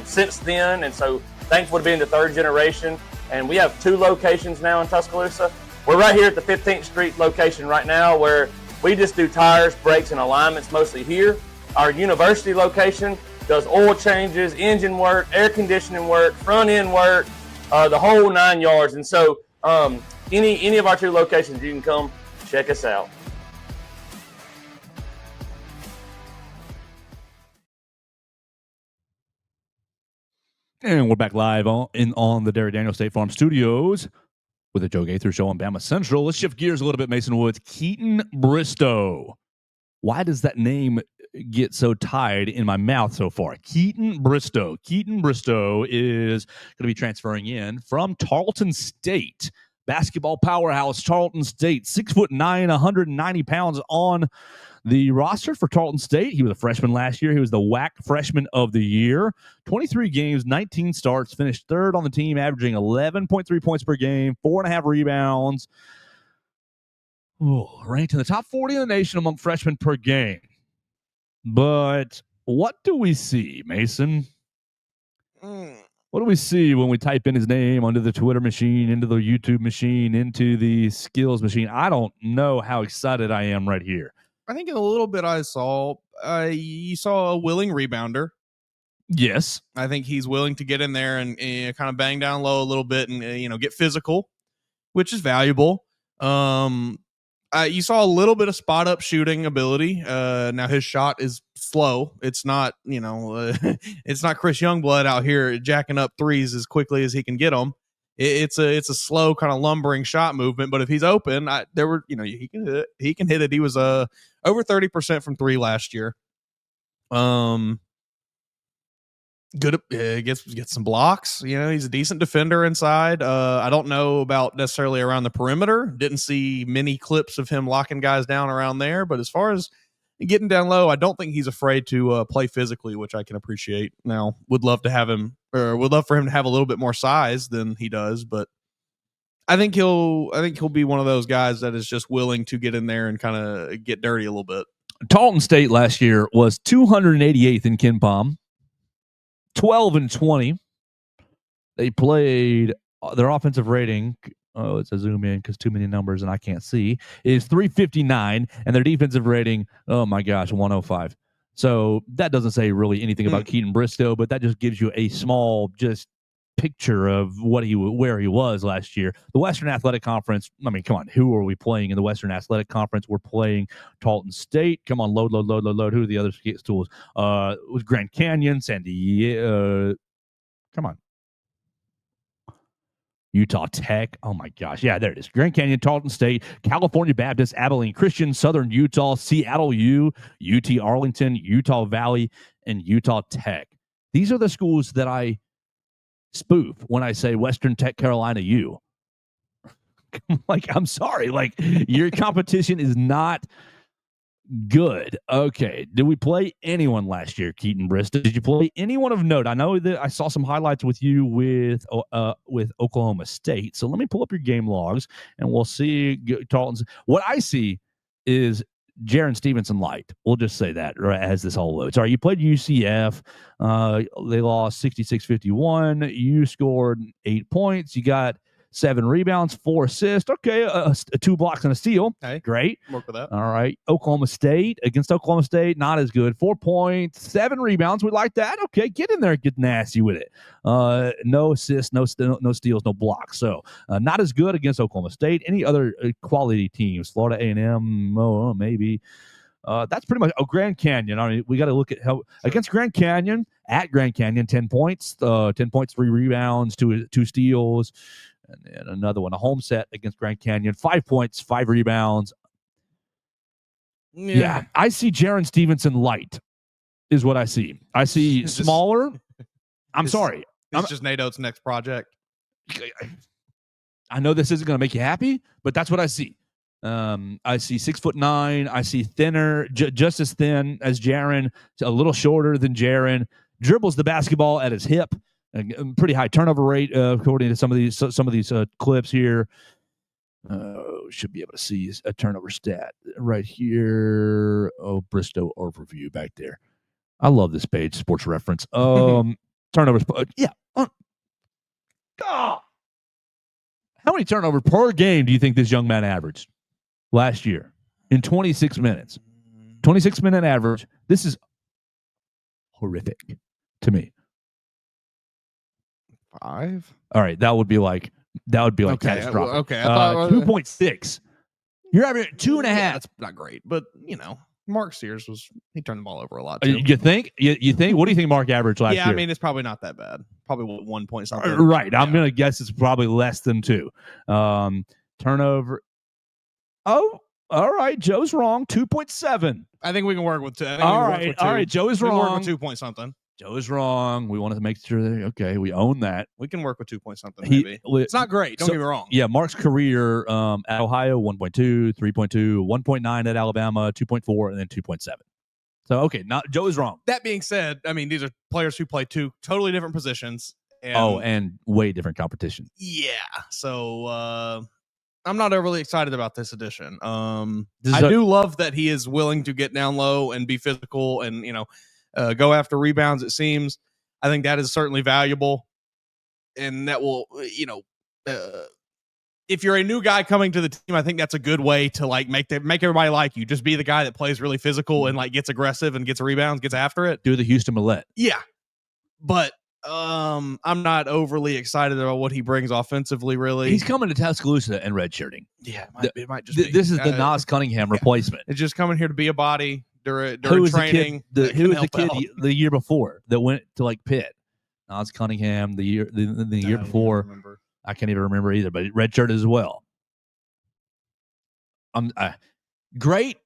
since then. And so thankful to be in the third generation. And we have 2 locations now in Tuscaloosa. We're right here at the 15th Street location right now, where we just do tires, brakes, and alignments mostly here. Our university location does oil changes, engine work, air conditioning work, front end work, the whole 9 yards. And so any of our 2 locations, you can come check us out. And we're back live on the Derry Daniel State Farm Studios with the Joe Gaither Show on Bama Central. Let's shift gears a little bit, Mason Woods. Keaton Bristow. Why does that name get so tied in my mouth so far? Keaton Bristow. Keaton Bristow is going to be transferring in from Tarleton State. Basketball powerhouse Tarleton State. 6'9", 190 pounds on the roster for Tarleton State. He was a freshman last year. He was the WAC Freshman of the Year. 23 games, 19 starts, finished 3rd on the team, averaging 11.3 points per game, 4.5 rebounds. Ranked in the top 40 in the nation among freshmen per game. But what do we see, Mason? What do we see when we type in his name under the Twitter machine, into the YouTube machine, into the skills machine? I don't know how excited I am right here. I think in a little bit you saw a willing rebounder. Yes. I think he's willing to get in there and kind of bang down low a little bit and get physical, which is valuable. You saw a little bit of spot up shooting ability. Now his shot is slow. It's not, it's not Chris Youngblood out here jacking up threes as quickly as he can get them. It's a slow kind of lumbering shot movement. But if he's open, he can hit it. He can hit it. He was over 30% from 3 last year. Good, gets some blocks. He's a decent defender inside. I don't know about necessarily around the perimeter. Didn't see many clips of him locking guys down around there. But as far as getting down low, I don't think he's afraid to play physically, which I can appreciate. Now, would love for him to have a little bit more size than he does, but I think he'll be one of those guys that is just willing to get in there and kind of get dirty a little bit. Tarleton State last year was 288th in KenPom, 12-20. They played their offensive rating. Oh, it's a zoom in because too many numbers and I can't see. Is 359, and their defensive rating, oh my gosh, 105. So that doesn't say really anything about Keaton Bristow, but that just gives you a small just picture of where he was last year. The Western Athletic Conference. I mean, come on, who are we playing in the Western Athletic Conference? We're playing Tarleton State. Come on, load. Who are the other schools? It was Grand Canyon, San Diego. Come on. Utah Tech. Oh, my gosh. Yeah, there it is. Grand Canyon, Tarleton State, California Baptist, Abilene Christian, Southern Utah, Seattle U, UT Arlington, Utah Valley, and Utah Tech. These are the schools that I spoof when I say Western Tech Carolina U. I'm sorry. Your competition is not good. Okay. Did we play anyone last year, Keaton Bristow? Did you play anyone of note? I know that I saw some highlights with you with Oklahoma State. So let me pull up your game logs and we'll see Tarleton's. What I see is Jaron Stevenson light. We'll just say that right as this all loads. All right, you played UCF. They lost 66-51. You scored 8 points. You got 7 rebounds, 4 assists. Okay, 2 blocks and a steal. Hey, great. Work with that. All right. Oklahoma State, not as good. 4 points, 7 rebounds. We like that. Okay, get in there and get nasty with it. No assists, no steals, no blocks. So not as good against Oklahoma State. Any other quality teams? Florida A&M, maybe. That's pretty much Grand Canyon. I mean, we got to look at how against Grand Canyon at Grand Canyon, 10 points, 10 points, 3 rebounds, 2 steals, and then another one, a home set against Grand Canyon, 5 points, 5 rebounds. Yeah, I see Jaron Stevenson light is what I see. I see smaller. I'm sorry. It's just Nate Oates' next project. I know this isn't going to make you happy, but that's what I see. I see 6'9". I see thinner, just as thin as Jaron, a little shorter than Jaron. Dribbles the basketball at his hip. Pretty high turnover rate, according to some of these clips here. Should be able to see a turnover stat right here. Oh, Bristow overview back there. I love this page, Sports Reference. Turnovers. Yeah. How many turnovers per game do you think this young man averaged last year in 26 minutes? 26-minute average. This is horrific to me. 5. All right, that would be like Okay, catastrophic. okay, I thought 2.6. You're averaging 2.5. Yeah, that's not great, but Mark Sears he turned the ball over a lot too. You think? You think? What do you think Mark averaged last year? Yeah, I mean it's probably not that bad. Probably 1 point something. Right. I'm gonna guess it's probably less than 2. Turnover. Oh, all right. Joe's wrong. 2.7. I think we can work with 2. All right. Joe is wrong. 2 point something. Joe is wrong. We wanted to make sure that we own that. We can work with 2 point something. Maybe it's not great. Don't get me wrong. Yeah, Mark's career at Ohio 1.2, 3.2, 1.9 at Alabama, 2.4, and then 2.7. So Joe is wrong. That being said, I mean these are players who play 2 totally different positions. And way different competition. Yeah. So I'm not overly excited about this edition. I do love that he is willing to get down low and be physical and go after rebounds. It seems. I think that is certainly valuable, and that will if you're a new guy coming to the team, I think that's a good way to make everybody like you. Just be the guy that plays really physical and gets aggressive and gets rebounds, gets after it. Do the Houston Millette. Yeah, but I'm not overly excited about what he brings offensively. Really, he's coming to Tuscaloosa and redshirting. Yeah, it might just. This is the Nas Cunningham replacement. It's just coming here to be a body during training. Who was the kid the year before that went to Pitt? Nas Cunningham the year before. I can't even remember either, but redshirt as well. Great,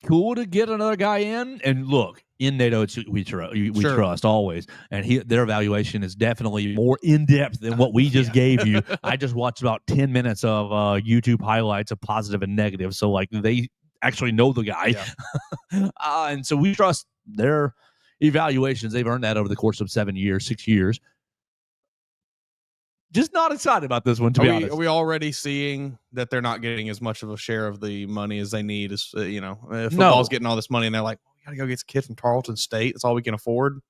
cool to get another guy in. And look, in NATO, we trust always, and their evaluation is definitely more in depth than what we just gave you. I just watched about 10 minutes of YouTube highlights of positive and negative, so they actually know the guy, and so we trust their evaluations. They've earned that over the course of 6 years. Just not excited about this one, to be honest. Are we already seeing that they're not getting as much of a share of the money as they need? As football's getting all this money, and they're like, we gotta go get this kid from Tarleton State. That's all we can afford.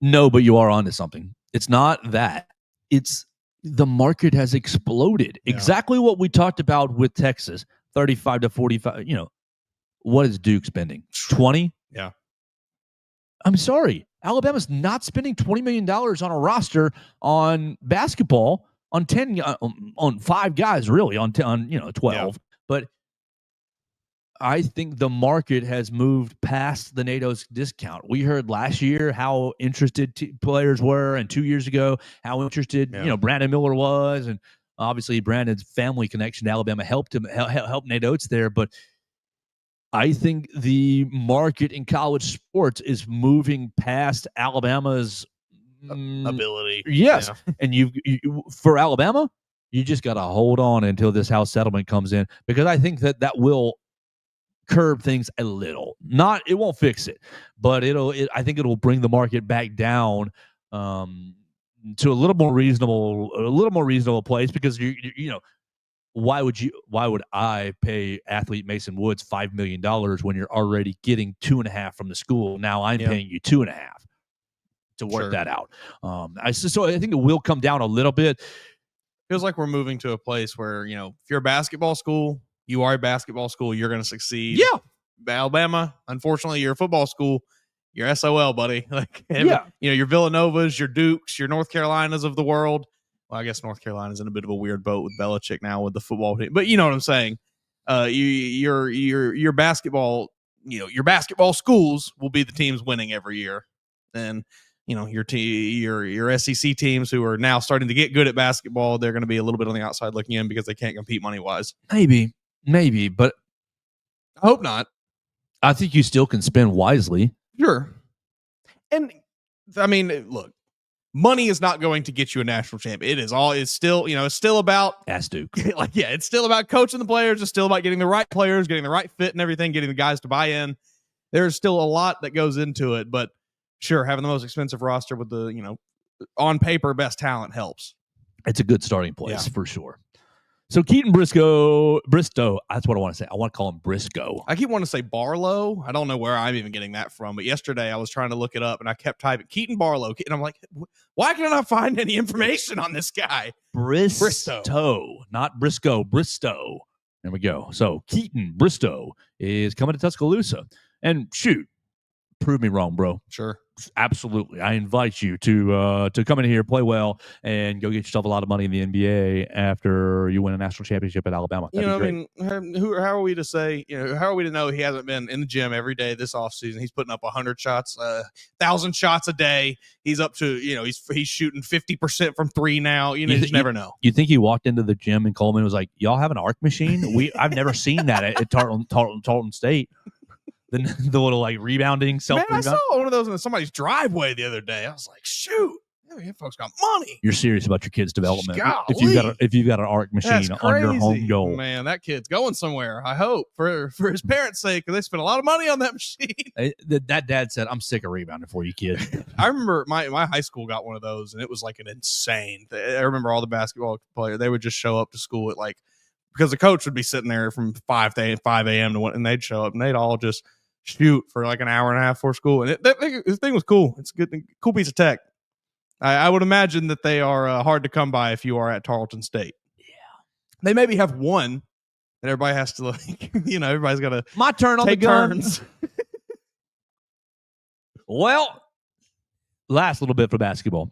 No, but you are onto something. It's not that. It's the market has exploded. Yeah. Exactly what we talked about with Texas, 35 to 45. What is Duke spending? 20? Yeah. I'm sorry. Alabama's not spending $20 million on a roster on basketball on 10 on 5 guys, really, on 12. Yeah. But I think the market has moved past the NATO's discount. We heard last year how interested players were, and 2 years ago how interested Brandon Miller was, and obviously Brandon's family connection to Alabama helped him help Nate Oates there. But I think the market in college sports is moving past Alabama's ability. Yes, yeah. And you for Alabama, you just got to hold on until this house settlement comes in, because I think that will curb things a little. It won't fix it, but I think it'll bring the market back down to a little more reasonable place, because why would I pay athlete Mason Woods $5 million when you're already getting 2.5 from the school? Now I'm paying you 2.5 to work that out. So I think it will come down a little bit. Feels like we're moving to a place where, if you're a basketball school, you are a basketball school, you're going to succeed. Yeah. Alabama, unfortunately, you're a football school. You're SOL, buddy. Your Villanovas, your Dukes, your North Carolinas of the world. Well, I guess North Carolina's in a bit of a weird boat with Belichick now with the football team, but you know what I'm saying. Your basketball, your basketball schools will be the teams winning every year, and your SEC teams who are now starting to get good at basketball, they're going to be a little bit on the outside looking in because they can't compete money wise. Maybe, but I hope not. I think you still can spend wisely. Sure. And I mean, look, money is not going to get you a national champion. It's still about Ask Duke. It's still about coaching the players. It's still about getting the right players, getting the right fit and everything, getting the guys to buy in. There's still a lot that goes into it, but sure, having the most expensive roster with the, on paper, best talent helps. It's a good starting place for sure. So Keaton Bristow, that's what I want to say. I want to call him Briscoe. I keep wanting to say Barlow. I don't know where I'm even getting that from, but yesterday I was trying to look it up and I kept typing Keaton Barlow, and I'm like, why can I not find any information on this guy? Bristow, not Briscoe, Bristow. There we go. So Keaton Bristow is coming to Tuscaloosa. And shoot, prove me wrong, bro. Sure. Absolutely. I invite you to come in here, play well, and go get yourself a lot of money in the NBA after you win a national championship at Alabama. That'd be great. How are we to say, how are we to know he hasn't been in the gym every day this offseason? He's putting up 100 shots, 1,000 shots a day. He's up to, he's shooting 50% from three now. You just never know. You think he walked into the gym and Coleman was like, y'all have an arc machine? I've never seen that at Tarleton State. The little rebounding, self-rebound. Man, I saw one of those in somebody's driveway the other day. I was like, shoot, you folks got money. You're serious about your kid's development. Golly. If you've got an arc machine on your home goal. Man, that kid's going somewhere. I hope for his parents' sake, because they spent a lot of money on that machine. That dad said, I'm sick of rebounding for you, kid. I remember my high school got one of those, and it was like an insane. I remember all the basketball players, they would just show up to school at because the coach would be sitting there from 5 a.m. to 1, and they'd show up, and they'd all just shoot for an hour and a half before school. And this thing was cool. It's a cool piece of tech. I would imagine that they are hard to come by if you are at Tarleton State. Yeah. They maybe have one that everybody has to everybody's got to my turn on the guns. Well, last little bit for basketball.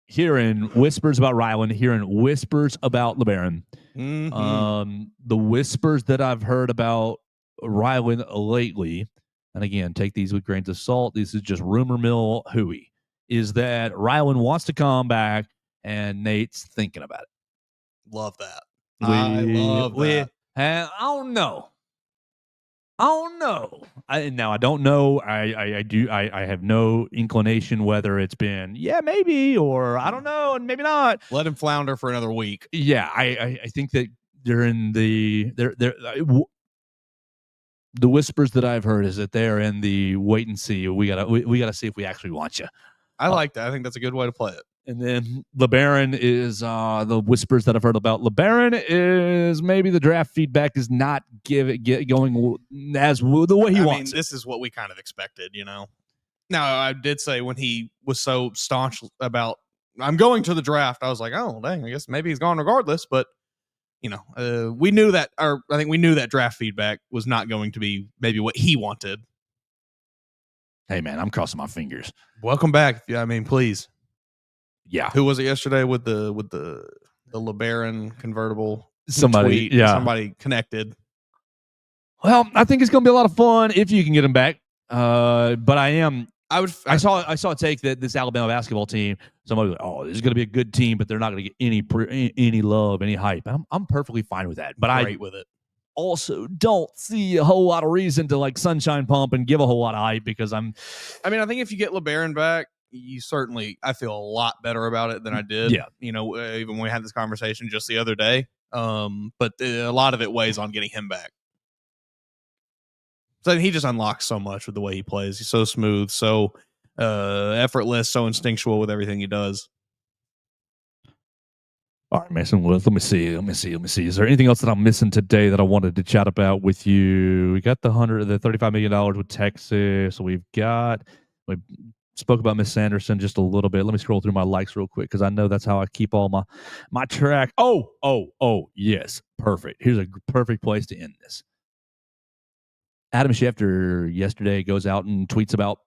Hearing whispers about Ryland, hearing whispers about LeBaron. Mm-hmm. The whispers that I've heard about Ryland lately, and again, take these with grains of salt. This is just rumor mill hooey. Is that Ryland wants to come back, and Nate's thinking about it. Love that. I love that. I don't know. I don't know. I have no inclination whether it's been maybe, or I don't know, and maybe not. Let him flounder for another week. Yeah, I think that they're in the whispers that I've heard is that they're in the wait and see. We gotta see if we actually want you. I like that. I think that's a good way to play it. And then LeBaron is the whispers that I've heard about. LeBaron is maybe the draft feedback is not going as the way he wants. This is what we kind of expected, Now, I did say when he was so staunch about I'm going to the draft, I was like, oh dang, I guess maybe he's gone regardless. But we knew that, or I think we knew that draft feedback was not going to be maybe what he wanted. Hey man, I'm crossing my fingers. Welcome back. Please. Yeah. Who was it yesterday with the LeBaron convertible? Somebody, tweet? Somebody connected. Well, I think it's going to be a lot of fun if you can get him back. But I saw a take that this Alabama basketball team, somebody was like, oh, this is going to be a good team, but they're not going to get any love, any hype. I'm perfectly fine with that. But Great with it. Also don't see a whole lot of reason to sunshine pump and give a whole lot of hype because I think if you get LeBaron back, I feel a lot better about it than I did. Yeah. Even when we had this conversation just the other day. But a lot of it weighs on getting him back. So he just unlocks so much with the way he plays. He's so smooth, so effortless, so instinctual with everything he does. All right, Mason. Let me see. Is there anything else that I'm missing today that I wanted to chat about with you? We got the $35 million with Texas. We spoke about Miss Sanderson just a little bit. Let me scroll through my likes real quick because I know that's how I keep all my track. Oh, yes. Perfect. Here's a perfect place to end this. Adam Schefter yesterday goes out and tweets about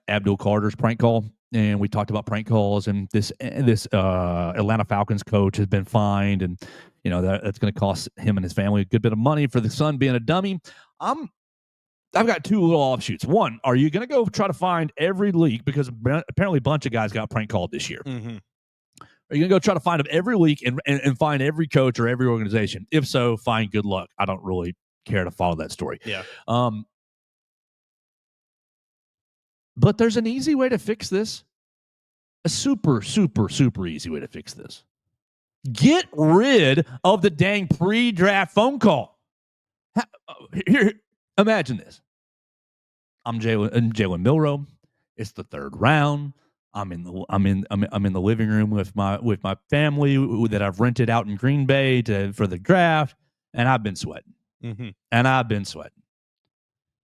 Abdul Carter's prank call. And we talked about prank calls, and this Atlanta Falcons coach has been fined, and that's going to cost him and his family a good bit of money for the son being a dummy. I'm I've got two little offshoots. One, are you going to go try to find every leak, because apparently a bunch of guys got prank called this year? Mm-hmm. Are you going to go try to find them every week and find every coach or every organization? If so, fine, good luck. I don't really care to follow that story. Yeah. But there's an easy way to fix this. A super, super, super easy way to fix this. Get rid of the dang pre-draft phone call. Here, imagine this. I'm Jalen Milroe. It's the third round. I'm in the living room with my family that I've rented out in Green Bay for the draft, and I've been sweating. Mm-hmm.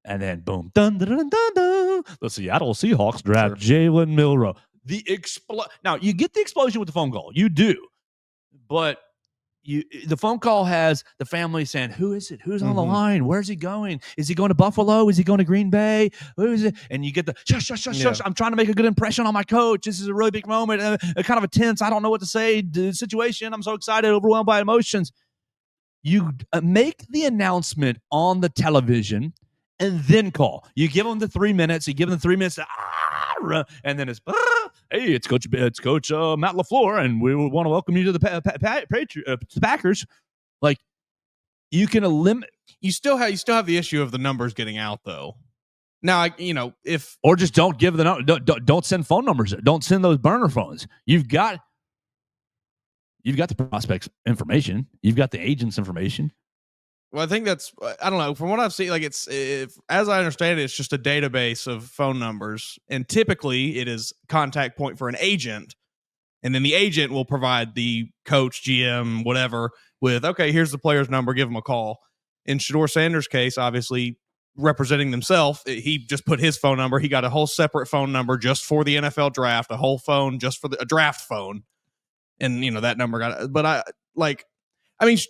And then boom, dun dun dun dun dun. The Seattle Seahawks draft Jalen Milroe. Now you get the explosion with the phone call. You do, but the phone call has the family saying, "Who is it? Who's on the line? Where's he going? Is he going to Buffalo? Is he going to Green Bay? Who is it?" And you get the shush. I'm trying to make a good impression on my coach. This is a really big moment. Kind of a tense, I don't know what to say situation. I'm so excited, overwhelmed by emotions. You make the announcement on the television and then call. You give them the 3 minutes. You give them 3 minutes. And then it's, hey, it's Coach Matt LaFleur, and we want to welcome you to the Packers. Like, you can eliminate. You still have the issue of the numbers getting out, though. Now, or just don't give don't send phone numbers. Don't send those burner phones. You've got the prospects' information. You've got the agent's information. Well, I think that's, I don't know. From what I've seen, like as I understand it, it's just a database of phone numbers. And typically it is contact point for an agent. And then the agent will provide the coach, GM, whatever with, okay, here's the player's number, give him a call. In Shedeur Sanders' case, obviously representing himself, he just put his phone number. He got a whole separate phone number just for the NFL draft, a whole phone just for a draft phone. And, that number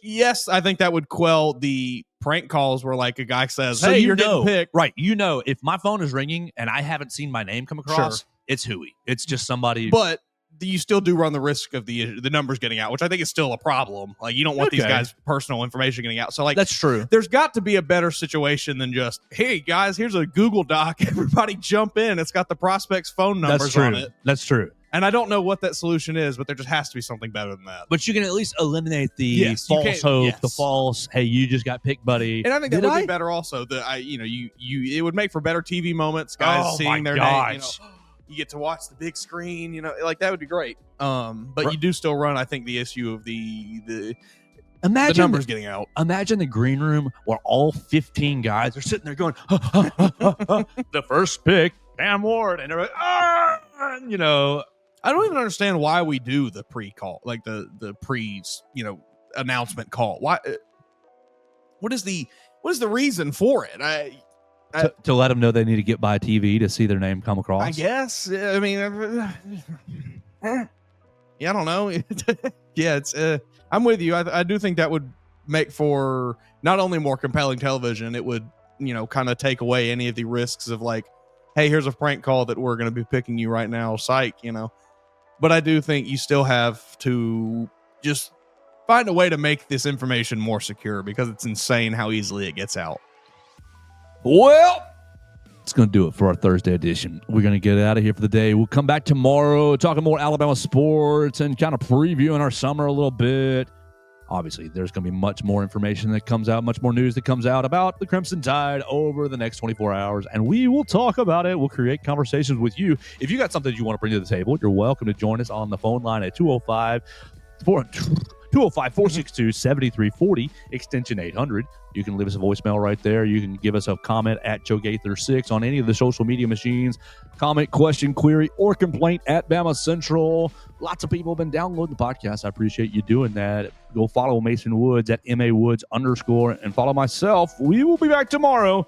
yes, I think that would quell the prank calls where like a guy says, "Hey, you're getting picked." Right. If my phone is ringing and I haven't seen my name come across, it's hooey. It's just somebody. But you still do run the risk of the numbers getting out, which I think is still a problem. Like, you don't want these guys' personal information getting out. So, like, that's true. There's got to be a better situation than just, hey, guys, here's a Google Doc. Everybody jump in. It's got the prospects' phone numbers on it. That's true. And I don't know what that solution is, but there just has to be something better than that. But you can at least eliminate the false hope, the false, hey, you just got picked, buddy. And I think that would be better also. It would make for better TV moments, guys seeing their name. You get to watch the big screen, like that would be great. But you do still run, I think, the issue of the numbers getting out. Imagine the green room where all 15 guys are sitting there going, the first pick, Cam Ward, and they're like, I don't even understand why we do the pre-call, like the pre, announcement call. Why? What is the reason for it? To let them know they need to get by TV to see their name come across. I guess. I mean, I don't know. It's. I'm with you. I do think that would make for not only more compelling television. It would, kind of take away any of the risks of like, hey, here's a prank call that we're going to be picking you right now. Psych, But I do think you still have to just find a way to make this information more secure, because it's insane how easily it gets out. Well, it's going to do it for our Thursday edition. We're going to get out of here for the day. We'll come back tomorrow talking more Alabama sports and kind of previewing our summer a little bit. Obviously, there's going to be much more information that comes out, much more news that comes out about the Crimson Tide over the next 24 hours, and we will talk about it. We'll create conversations with you. If you got something you want to bring to the table, you're welcome to join us on the phone line at 205-462-7340, extension 800. You can leave us a voicemail right there. You can give us a comment at Joe Gaither 6 on any of the social media machines. Comment, question, query, or complaint at Bama Central. Lots of people have been downloading the podcast. I appreciate you doing that. Go follow Mason Woods at MAWoods_ and follow myself. We will be back tomorrow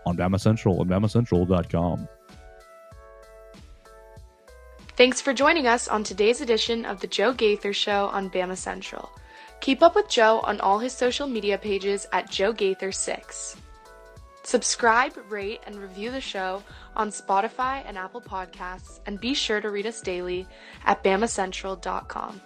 on Bama Central and BamaCentral.com. Thanks for joining us on today's edition of the Joe Gaither Show on Bama Central. Keep up with Joe on all his social media pages at Joe Gaither 6. Subscribe, rate, and review the show on Spotify and Apple Podcasts, and be sure to read us daily at BamaCentral.com.